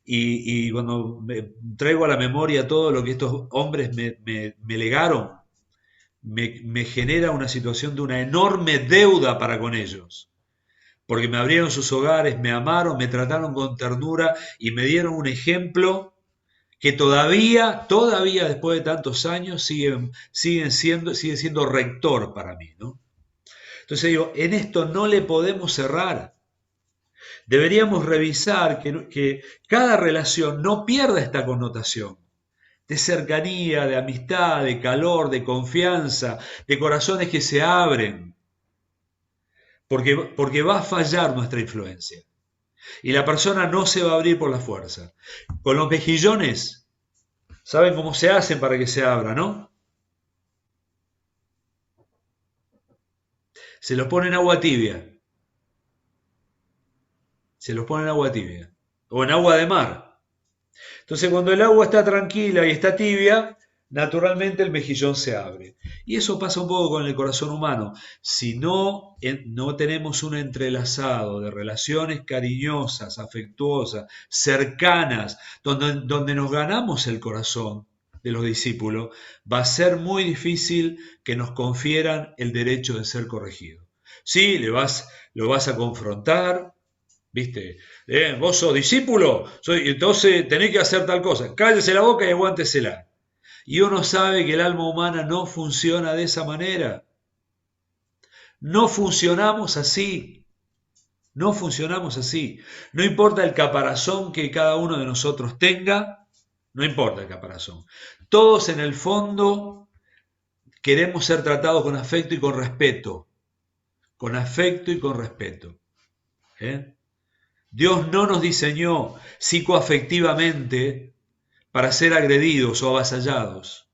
Speaker 2: y cuando me traigo a la memoria todo lo que estos hombres me legaron, me genera una situación de una enorme deuda para con ellos. Porque me abrieron sus hogares, me amaron, me trataron con ternura y me dieron un ejemplo que todavía después de tantos años sigue siendo rector para mí, ¿no? Entonces digo, en esto no le podemos cerrar. Deberíamos revisar que cada relación no pierda esta connotación de cercanía, de amistad, de calor, de confianza, de corazones que se abren, porque va a fallar nuestra influencia. Y la persona no se va a abrir por la fuerza. Con los mejillones, ¿saben cómo se hacen para que se abra, no? Se los pone en agua tibia. Se los pone en agua tibia. O en agua de mar. Entonces cuando el agua está tranquila y está tibia, naturalmente el mejillón se abre. Y eso pasa un poco con el corazón humano. Si no tenemos un entrelazado de relaciones cariñosas, afectuosas, cercanas, donde nos ganamos el corazón de los discípulos, va a ser muy difícil que nos confieran el derecho de ser corregidos. Sí, lo vas a confrontar, ¿viste? Vos sos discípulo, entonces tenés que hacer tal cosa. Cállese la boca y aguántesela. Y uno sabe que el alma humana no funciona de esa manera. No funcionamos así. No funcionamos así. No importa el caparazón que cada uno de nosotros tenga, no importa el caparazón. Todos en el fondo queremos ser tratados con afecto y con respeto. Con afecto y con respeto. Dios no nos diseñó psicoafectivamente para ser agredidos o avasallados.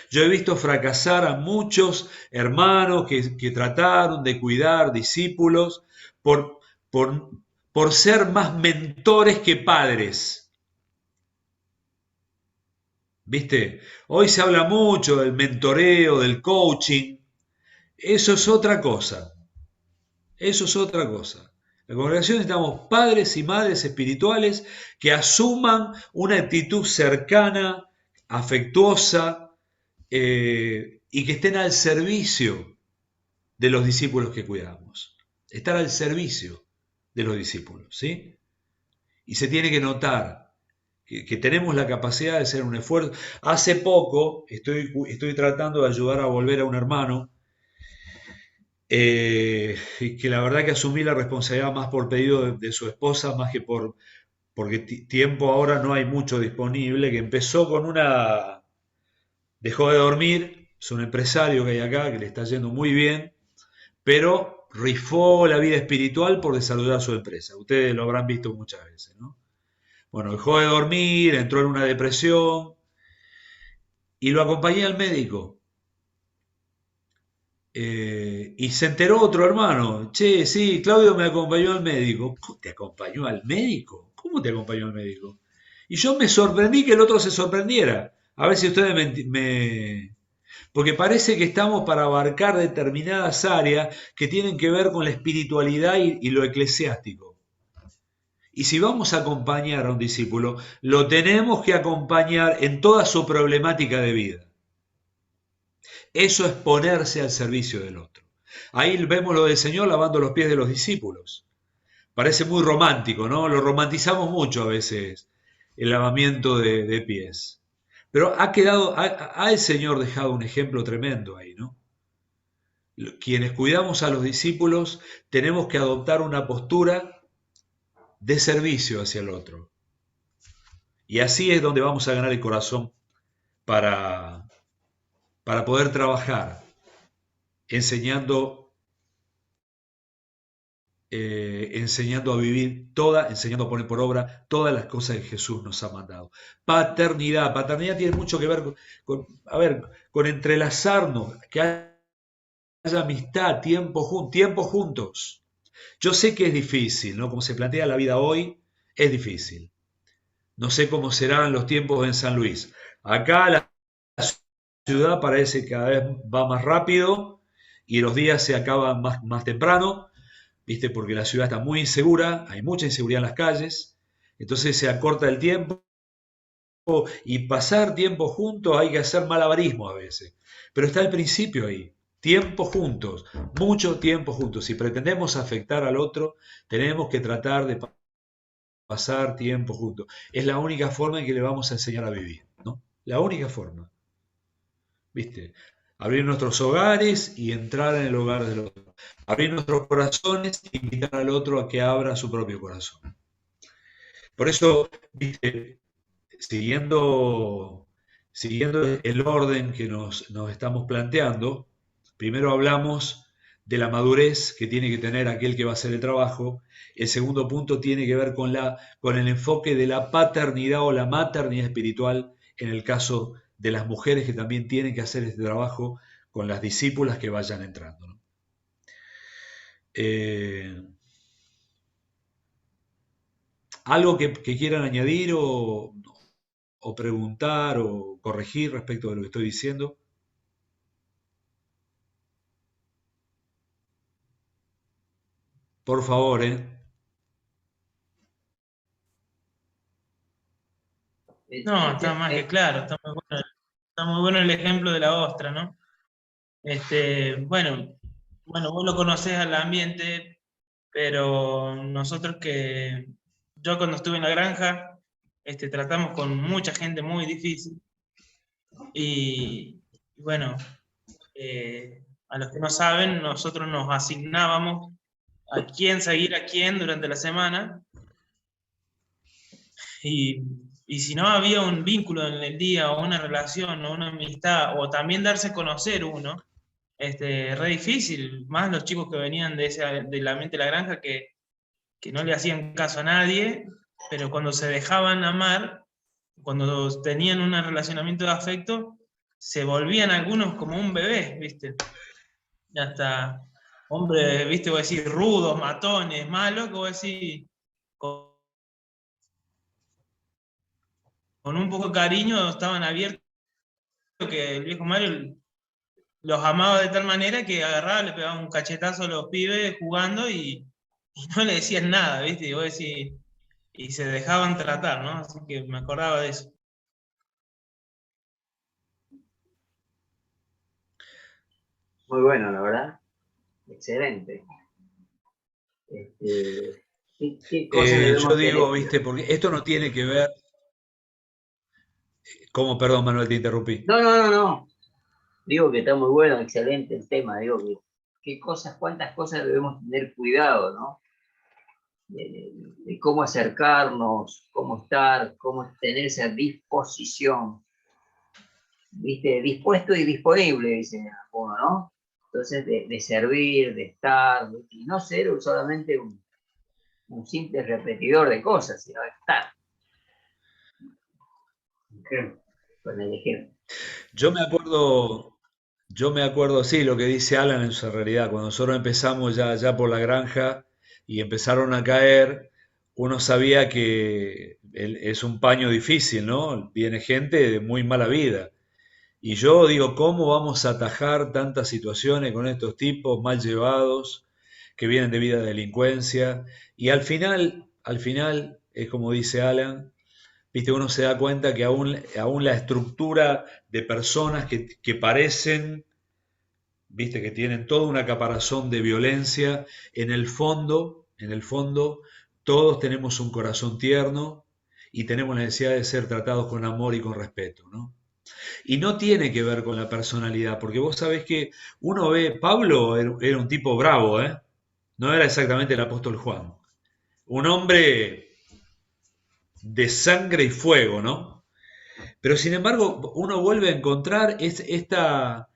Speaker 2: Yo he visto fracasar a muchos hermanos que trataron de cuidar discípulos por, por, por ser más mentores que padres. ¿Viste? Hoy se habla mucho del mentoreo, del coaching. Eso es otra cosa. Eso es otra cosa. En la congregación necesitamos padres y madres espirituales que asuman una actitud cercana, afectuosa, y que estén al servicio de los discípulos que cuidamos. Estar al servicio de los discípulos, ¿sí? Y se tiene que notar que tenemos la capacidad de hacer un esfuerzo. Hace poco estoy tratando de ayudar a volver a un hermano, y que la verdad que asumí la responsabilidad más por pedido de su esposa, más que porque tiempo ahora no hay mucho disponible, que empezó con dejó de dormir, es un empresario que hay acá, que le está yendo muy bien, pero rifó la vida espiritual por desarrollar su empresa. Ustedes lo habrán visto muchas veces, ¿no? Bueno, dejó de dormir, entró en una depresión y lo acompañé al médico. Y se enteró otro hermano, che, sí, Claudio me acompañó al médico. ¿Cómo te acompañó al médico? ¿Cómo te acompañó al médico? Y yo me sorprendí que el otro se sorprendiera. A ver si ustedes porque parece que estamos para abarcar determinadas áreas que tienen que ver con la espiritualidad y lo eclesiástico. Y si vamos a acompañar a un discípulo, lo tenemos que acompañar en toda su problemática de vida. Eso es ponerse al servicio del otro. Ahí vemos lo del Señor lavando los pies de los discípulos. Parece muy romántico, ¿no? Lo romantizamos mucho a veces, el lavamiento de pies. Pero ha el Señor dejado un ejemplo tremendo ahí, ¿no? Quienes cuidamos a los discípulos tenemos que adoptar una postura de servicio hacia el otro. Y así es donde vamos a ganar el corazón para poder trabajar, enseñando a vivir enseñando a poner por obra todas las cosas que Jesús nos ha mandado. Paternidad tiene mucho que ver con entrelazarnos, que haya amistad, tiempo juntos. Yo sé que es difícil, ¿no? Como se plantea la vida hoy, es difícil. No sé cómo serán los tiempos en San Luis. Acá la ciudad parece que cada vez va más rápido y los días se acaban más temprano, ¿viste? Porque la ciudad está muy insegura, hay mucha inseguridad en las calles, entonces se acorta el tiempo y pasar tiempo juntos hay que hacer malabarismo a veces. Pero está el principio ahí. Tiempo juntos, mucho tiempo juntos. Si pretendemos afectar al otro, tenemos que tratar de pasar tiempo juntos. Es la única forma en que le vamos a enseñar a vivir, ¿no? La única forma. ¿Viste? Abrir nuestros hogares y entrar en el hogar del otro. Abrir nuestros corazones e invitar al otro a que abra su propio corazón. Por eso, ¿viste? Siguiendo el orden que nos estamos planteando, primero hablamos de la madurez que tiene que tener aquel que va a hacer el trabajo. El segundo punto tiene que ver con el enfoque de la paternidad o la maternidad espiritual en el caso de las mujeres que también tienen que hacer este trabajo con las discípulas que vayan entrando, ¿no? ¿Algo que quieran añadir o preguntar o corregir respecto de lo que estoy diciendo? Por favor,
Speaker 1: No, está más que claro, está muy bueno el ejemplo de la ostra, ¿no? Bueno, vos lo conocés al ambiente, pero yo cuando estuve en la granja, tratamos con mucha gente muy difícil, y bueno, a los que no saben, nosotros nos asignábamos a quién seguir a quién durante la semana, y si no había un vínculo en el día, o una relación, o una amistad, o también darse a conocer uno, re difícil, más los chicos que venían de la mente de la granja, que no le hacían caso a nadie, pero cuando se dejaban amar, cuando tenían un relacionamiento de afecto, se volvían algunos como un bebé, ¿viste? Y hasta hombres, ¿viste? Vos decís rudos, matones, malos, que vos decís con un poco de cariño estaban abiertos, que el viejo Mario los amaba de tal manera que agarraba, le pegaba un cachetazo a los pibes jugando y no le decían nada, ¿viste? Y vos decís, y se dejaban tratar, ¿no? Así que me acordaba de eso.
Speaker 3: Muy bueno, la verdad. Excelente. ¿Qué cosas
Speaker 2: Yo
Speaker 3: debemos tener
Speaker 2: digo, viste,
Speaker 3: cuidado?
Speaker 2: porque esto no tiene que ver, como, perdón Manuel, te interrumpí.
Speaker 3: No, no, no, no. Digo que está muy bueno, excelente el tema. Digo que qué cosas, cuántas cosas debemos tener cuidado, ¿no? De cómo acercarnos, cómo estar, cómo tener esa disposición, ¿viste? Dispuesto y disponible, dice uno, ¿no? Entonces, de servir, de estar, y no ser solamente un simple repetidor de cosas, sino estar. Con el ejemplo.
Speaker 2: Yo me acuerdo, yo me acuerdo, sí, lo que dice Alan en su realidad, cuando nosotros empezamos ya por la granja y empezaron a caer, uno sabía que es un paño difícil, ¿no? Viene gente de muy mala vida. Y yo digo, ¿cómo vamos a atajar tantas situaciones con estos tipos mal llevados que vienen de vida de delincuencia? Y al final, es como dice Alan, viste, uno se da cuenta que aún la estructura de personas que parecen, viste, que tienen toda una caparazón de violencia, en el fondo, todos tenemos un corazón tierno y tenemos la necesidad de ser tratados con amor y con respeto, ¿no? Y no tiene que ver con la personalidad, porque vos sabés que uno ve, Pablo era un tipo bravo, ¿eh? No era exactamente el apóstol Juan. Un hombre de sangre y fuego, ¿no? Pero sin embargo, uno vuelve a encontrar esta,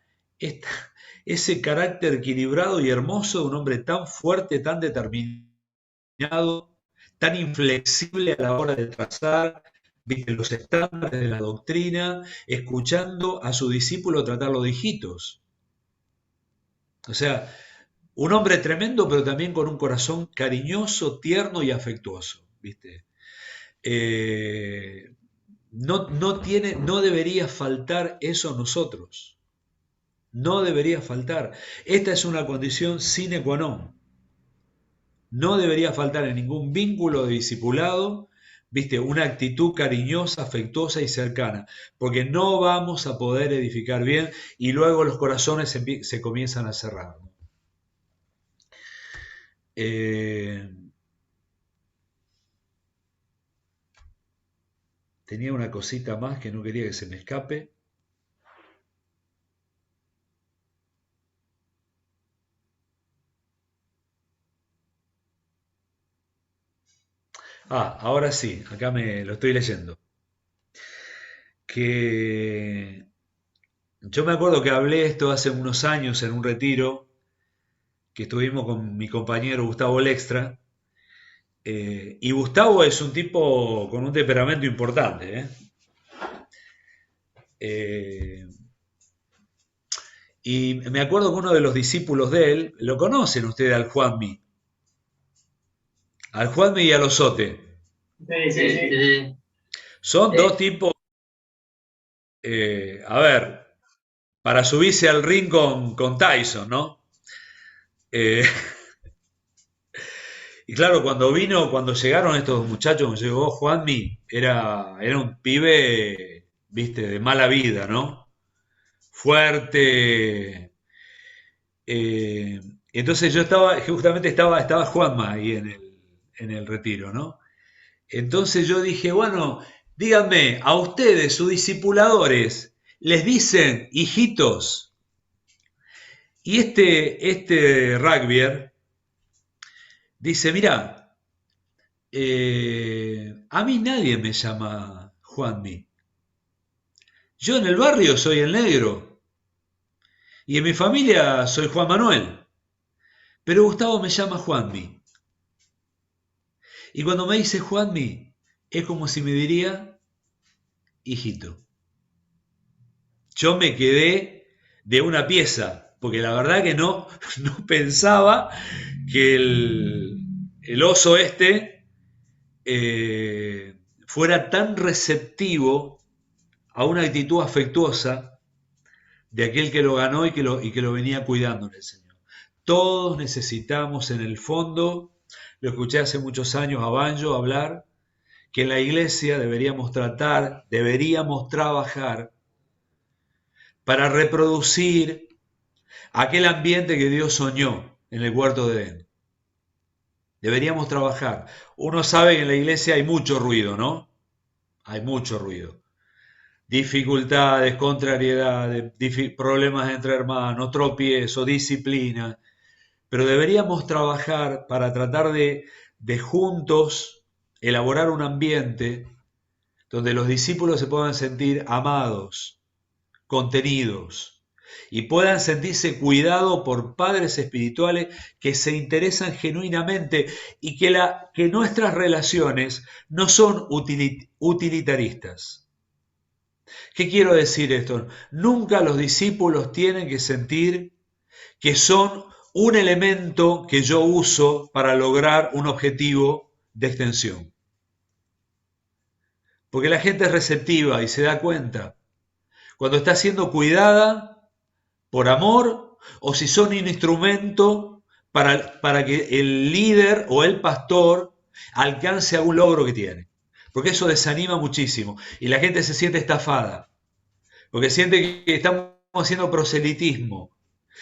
Speaker 2: ese carácter equilibrado y hermoso de un hombre tan fuerte, tan determinado, tan inflexible a la hora de trazar, ¿viste?, los estándares de la doctrina, escuchando a su discípulo tratarlo de hijitos. O sea, un hombre tremendo, pero también con un corazón cariñoso, tierno y afectuoso, ¿viste? Eh, no debería faltar eso a nosotros. No debería faltar. Esta es una condición sine qua non. No debería faltar en ningún vínculo de discipulado, viste, una actitud cariñosa, afectuosa y cercana, porque no vamos a poder edificar bien y luego los corazones se comienzan a cerrar. Eh, tenía una cosita más que no quería que se me escape. Ahora sí, acá me lo estoy leyendo. Que yo me acuerdo que hablé esto hace unos años en un retiro que estuvimos con mi compañero Gustavo Lextra. Y Gustavo es un tipo con un temperamento importante. Eh, y me acuerdo que uno de los discípulos de él, lo conocen ustedes al Juanmi y al Osote.
Speaker 3: Sí, sí, sí.
Speaker 2: Son dos tipos, a ver, para subirse al ring con Tyson, ¿no? Eh, y claro, cuando llegaron estos dos muchachos, cuando llegó Juanmi, era un pibe, viste, de mala vida, ¿no? Fuerte. Eh, entonces justamente estaba Juanma ahí en el retiro, ¿no? Entonces yo dije, bueno, díganme, a ustedes, sus discipuladores, les dicen hijitos. Y este rugbyer dice, mira, a mí nadie me llama Juanmi. Yo en el barrio soy el negro y en mi familia soy Juan Manuel, pero Gustavo me llama Juanmi. Y cuando me dice Juanmi, es como si me diría, hijito, yo me quedé de una pieza, porque la verdad que no pensaba que el oso fuera tan receptivo a una actitud afectuosa de aquel que lo ganó y que lo venía cuidando en el Señor. Todos necesitamos en el fondo, lo escuché hace muchos años a Banjo hablar, que en la iglesia deberíamos trabajar para reproducir aquel ambiente que Dios soñó en el huerto de Edén. Deberíamos trabajar. Uno sabe que en la iglesia hay mucho ruido, ¿no? Hay mucho ruido. Dificultades, contrariedades, problemas entre hermanos, tropiezo, disciplina. Pero deberíamos trabajar para tratar de juntos elaborar un ambiente donde los discípulos se puedan sentir amados, contenidos, y puedan sentirse cuidados por padres espirituales que se interesan genuinamente y que nuestras relaciones no son utilitaristas. ¿Qué quiero decir esto? Nunca los discípulos tienen que sentir que son un elemento que yo uso para lograr un objetivo de extensión. Porque la gente es receptiva y se da cuenta cuando está siendo cuidada por amor o si son un instrumento para que el líder o el pastor alcance algún logro que tiene. Porque eso desanima muchísimo y la gente se siente estafada. Porque siente que estamos haciendo proselitismo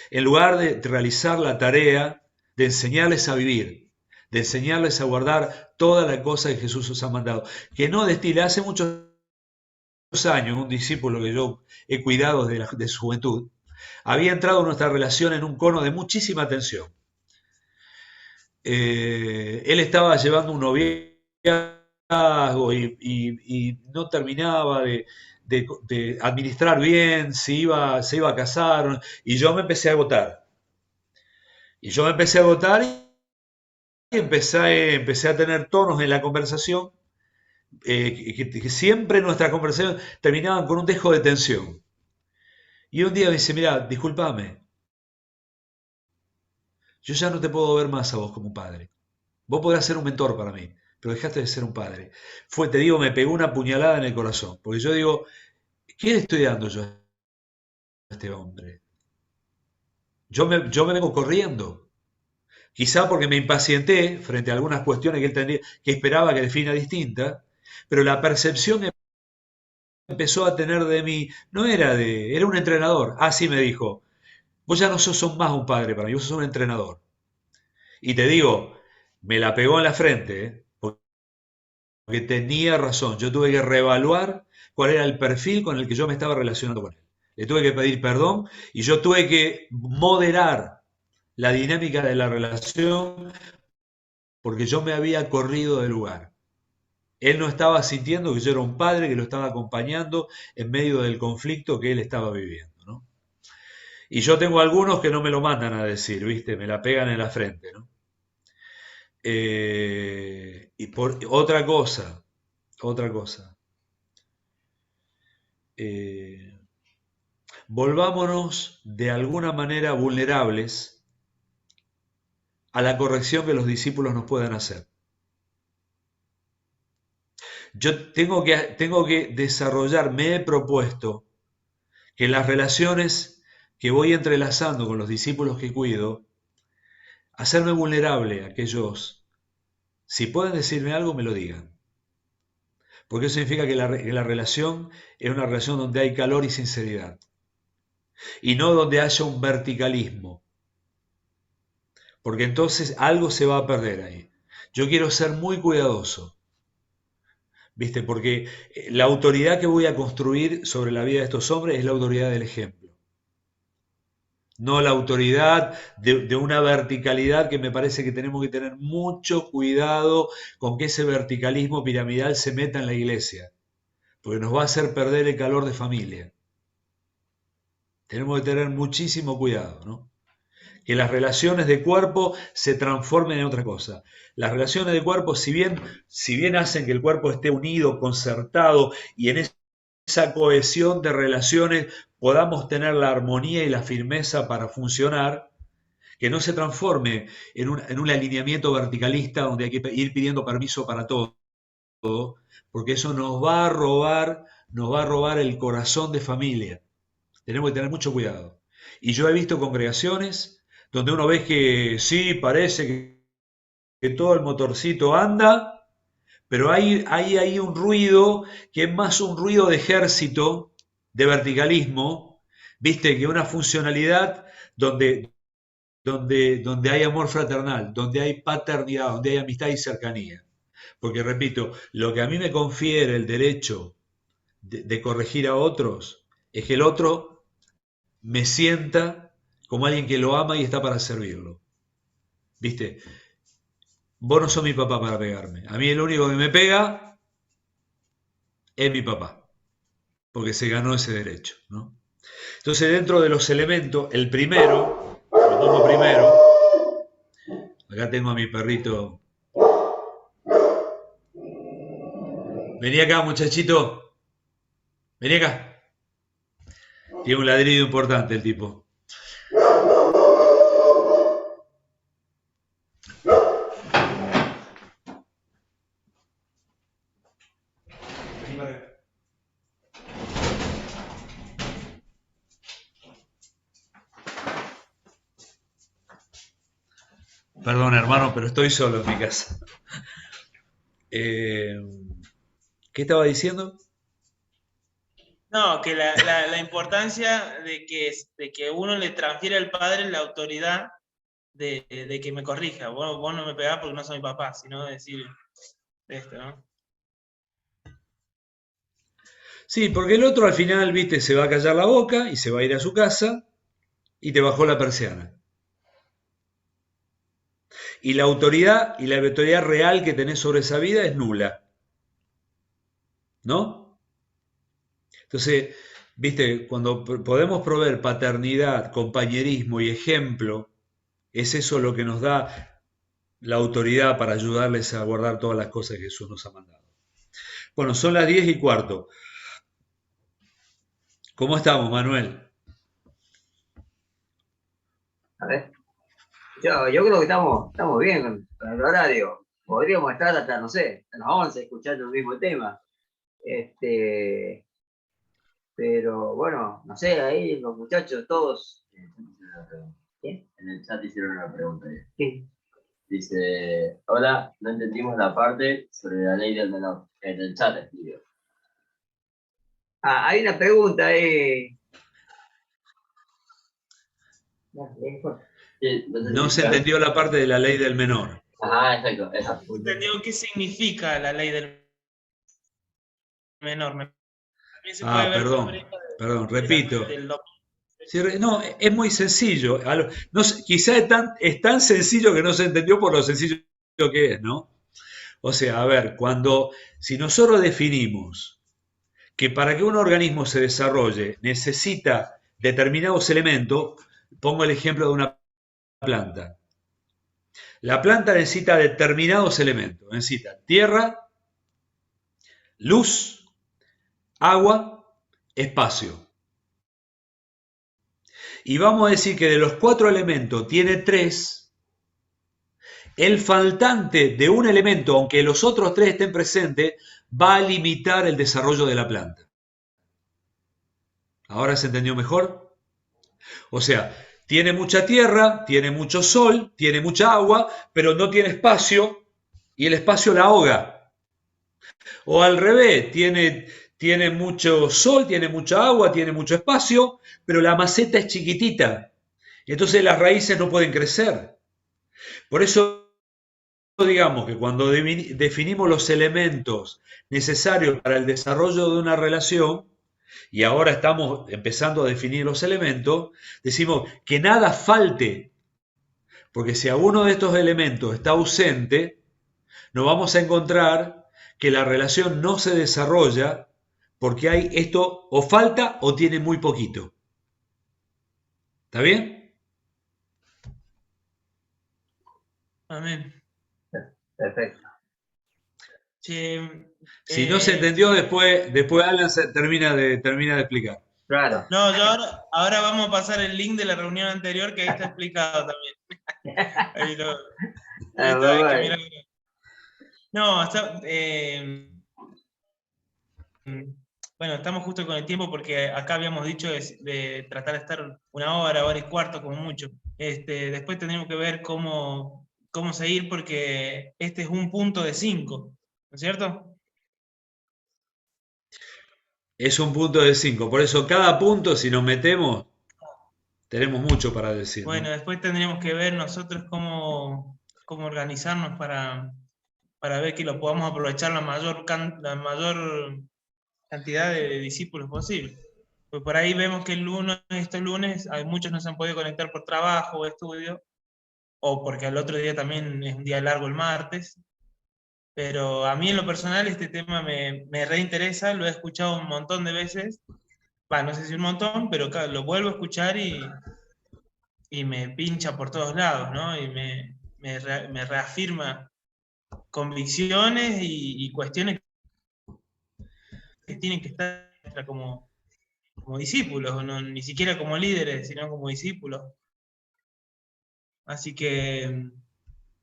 Speaker 2: en lugar de realizar la tarea de enseñarles a vivir, de enseñarles a guardar toda la cosa que Jesús os ha mandado. Que no destile. Hace muchos años, un discípulo que yo he cuidado de su juventud, había entrado en nuestra relación en un cono de muchísima tensión. Él estaba llevando un noviazgo y no terminaba de administrar bien, se iba a casar, y yo me empecé a agotar. Y empecé a tener tonos en la conversación que siempre nuestras conversaciones terminaban con un dejo de tensión. Y un día me dice, mira, discúlpame, yo ya no te puedo ver más a vos como un padre. Vos podrás ser un mentor para mí, pero dejaste de ser un padre. Te digo, me pegó una puñalada en el corazón, porque yo digo, ¿qué le estoy dando yo a este hombre? Yo me vengo corriendo. Quizá porque me impacienté frente a algunas cuestiones que esperaba que defina distinta, pero la percepción que empezó a tener de mí no era era un entrenador. Así me dijo, vos ya no sos más un padre para mí, vos sos un entrenador. Y te digo, me la pegó en la frente, porque tenía razón. Yo tuve que reevaluar cuál era el perfil con el que yo me estaba relacionando con él. Le tuve que pedir perdón y yo tuve que moderar la dinámica de la relación porque yo me había corrido del lugar. Él no estaba sintiendo que yo era un padre que lo estaba acompañando en medio del conflicto que él estaba viviendo, ¿no? Y yo tengo algunos que no me lo mandan a decir, ¿viste? Me la pegan en la frente, ¿no? Y por otra cosa. Volvámonos de alguna manera vulnerables a la corrección que los discípulos nos puedan hacer. Yo tengo que desarrollar, me he propuesto que en las relaciones que voy entrelazando con los discípulos que cuido, hacerme vulnerable a aquellos, si pueden decirme algo, me lo digan. Porque eso significa que la relación es una relación donde hay calor y sinceridad. Y no donde haya un verticalismo. Porque entonces algo se va a perder ahí. Yo quiero ser muy cuidadoso. ¿Viste? Porque la autoridad que voy a construir sobre la vida de estos hombres es la autoridad del ejemplo. No la autoridad de una verticalidad que me parece que tenemos que tener mucho cuidado con que ese verticalismo piramidal se meta en la iglesia. Porque nos va a hacer perder el calor de familia. Tenemos que tener muchísimo cuidado, ¿no? Que las relaciones de cuerpo se transformen en otra cosa. Las relaciones de cuerpo, si bien hacen que el cuerpo esté unido, concertado, y en esa cohesión de relaciones podamos tener la armonía y la firmeza para funcionar, que no se transforme en un alineamiento verticalista donde hay que ir pidiendo permiso para todo, porque eso nos va a robar el corazón de familia. Tenemos que tener mucho cuidado. Y yo he visto congregaciones donde uno ve que sí, parece que todo el motorcito anda, pero hay un ruido que es más un ruido de ejército, de verticalismo, viste, que una funcionalidad donde hay amor fraternal, donde hay paternidad, donde hay amistad y cercanía. Porque repito, lo que a mí me confiere el derecho de corregir a otros es que el otro me sienta como alguien que lo ama y está para servirlo. ¿Viste? Vos no sos mi papá para pegarme. A mí el único que me pega es mi papá, porque se ganó ese derecho, ¿no? Entonces, dentro de los elementos, el primero, lo tomo primero, acá tengo a mi perrito. Vení acá, muchachito. Vení acá. Tiene un ladrido importante el tipo. Vení para acá. Perdón, hermano, pero estoy solo en mi casa. ¿Qué estaba diciendo?
Speaker 1: No, que la importancia de que uno le transfiere al padre la autoridad de que me corrija. Vos no me pegás porque no soy mi papá, sino decir esto, ¿no?
Speaker 2: Sí, porque el otro al final, viste, se va a callar la boca y se va a ir a su casa y te bajó la persiana. Y la autoridad real que tenés sobre esa vida es nula, ¿no? Entonces, viste, cuando podemos proveer paternidad, compañerismo y ejemplo, es eso lo que nos da la autoridad para ayudarles a guardar todas las cosas que Jesús nos ha mandado. Bueno, son las 10:15. ¿Cómo estamos, Manuel?
Speaker 3: A ver, yo creo que estamos bien con el horario. Podríamos estar hasta, no sé, hasta las 11 escuchando el mismo tema. Este, pero bueno, no sé, ahí los muchachos todos. ¿Qué?
Speaker 4: En el chat hicieron una pregunta ahí.
Speaker 3: ¿Qué?
Speaker 4: Dice, hola, no entendimos la parte sobre la ley del menor. En el chat escribió.
Speaker 3: Ah, hay una pregunta ahí.
Speaker 4: Sí,
Speaker 2: No se entendió la parte de la ley del menor.
Speaker 4: Ajá, exacto, esa.
Speaker 1: ¿Entendió qué significa la ley del menor? También se puede ver con
Speaker 2: Perdón,
Speaker 1: de la-
Speaker 2: repito.
Speaker 1: del dominio.
Speaker 2: Sí, no, es muy sencillo. No, quizá es tan sencillo que no se entendió por lo sencillo que es, ¿no? O sea, a ver, si nosotros definimos que para que un organismo se desarrolle necesita determinados elementos, pongo el ejemplo de una planta. La planta necesita determinados elementos, necesita tierra, luz, agua, espacio. Y vamos a decir que de los 4 elementos tiene 3, el faltante de un elemento, aunque los otros 3 estén presentes, va a limitar el desarrollo de la planta. ¿Ahora se entendió mejor? O sea, tiene mucha tierra, tiene mucho sol, tiene mucha agua, pero no tiene espacio y el espacio la ahoga. O al revés, tiene mucho sol, tiene mucha agua, tiene mucho espacio, pero la maceta es chiquitita. Y entonces las raíces no pueden crecer. Por eso digamos que cuando definimos los elementos necesarios para el desarrollo de una relación, y ahora estamos empezando a definir los elementos, decimos que nada falte, porque si alguno de estos elementos está ausente, nos vamos a encontrar que la relación no se desarrolla porque hay esto o falta o tiene muy poquito. ¿Está bien?
Speaker 1: Amén.
Speaker 3: Perfecto.
Speaker 1: Che,
Speaker 2: Si no se entendió, después Alan termina de explicar.
Speaker 3: Claro.
Speaker 1: no, yo ahora vamos a pasar el link de la reunión anterior que ahí está explicado también. Ahí lo,
Speaker 3: Ah,
Speaker 1: está, hay que
Speaker 3: bueno.
Speaker 1: mirar. No, bueno, estamos justo con el tiempo porque acá habíamos dicho de tratar de estar una hora y cuarto como mucho. Después tendremos que ver cómo seguir porque este es un punto de 5, ¿no es cierto?
Speaker 2: Es un punto de 5, por eso cada punto, si nos metemos, tenemos mucho para decir,
Speaker 1: Bueno,
Speaker 2: ¿no?
Speaker 1: después tendremos que ver nosotros cómo organizarnos para ver que lo podamos aprovechar la mayor cantidad de discípulos posible. Pues por ahí vemos que estos lunes, hay muchos no se han podido conectar por trabajo o estudio, o porque al otro día también es un día largo el martes. Pero a mí en lo personal este tema me reinteresa, lo he escuchado un montón de veces, no sé si un montón, pero claro, lo vuelvo a escuchar y me pincha por todos lados, ¿no? Y me reafirma convicciones y cuestiones que tienen que estar como discípulos, no, ni siquiera como líderes, sino como discípulos. Así que,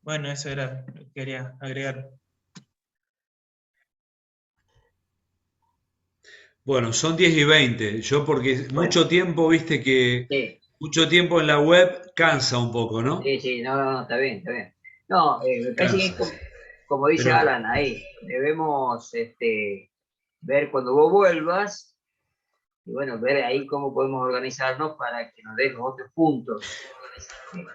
Speaker 1: bueno, eso era lo que quería agregar.
Speaker 2: Bueno, son 10:20. Yo porque
Speaker 3: Bueno,
Speaker 2: mucho tiempo, viste que
Speaker 3: sí,
Speaker 2: mucho tiempo en la web cansa un poco, ¿no?
Speaker 3: sí, no, está bien, está bien. No, me parece que
Speaker 2: Cansa.
Speaker 3: es como dice
Speaker 2: Pero
Speaker 3: Alan ahí, debemos ver cuando vos vuelvas y bueno, ver ahí cómo podemos organizarnos para que nos des los otros puntos.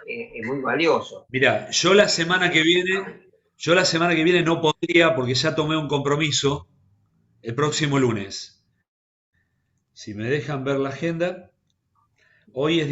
Speaker 3: Es muy valioso.
Speaker 2: mira, yo la semana que viene no podría porque ya tomé un compromiso el próximo lunes. Si me dejan ver la agenda, hoy es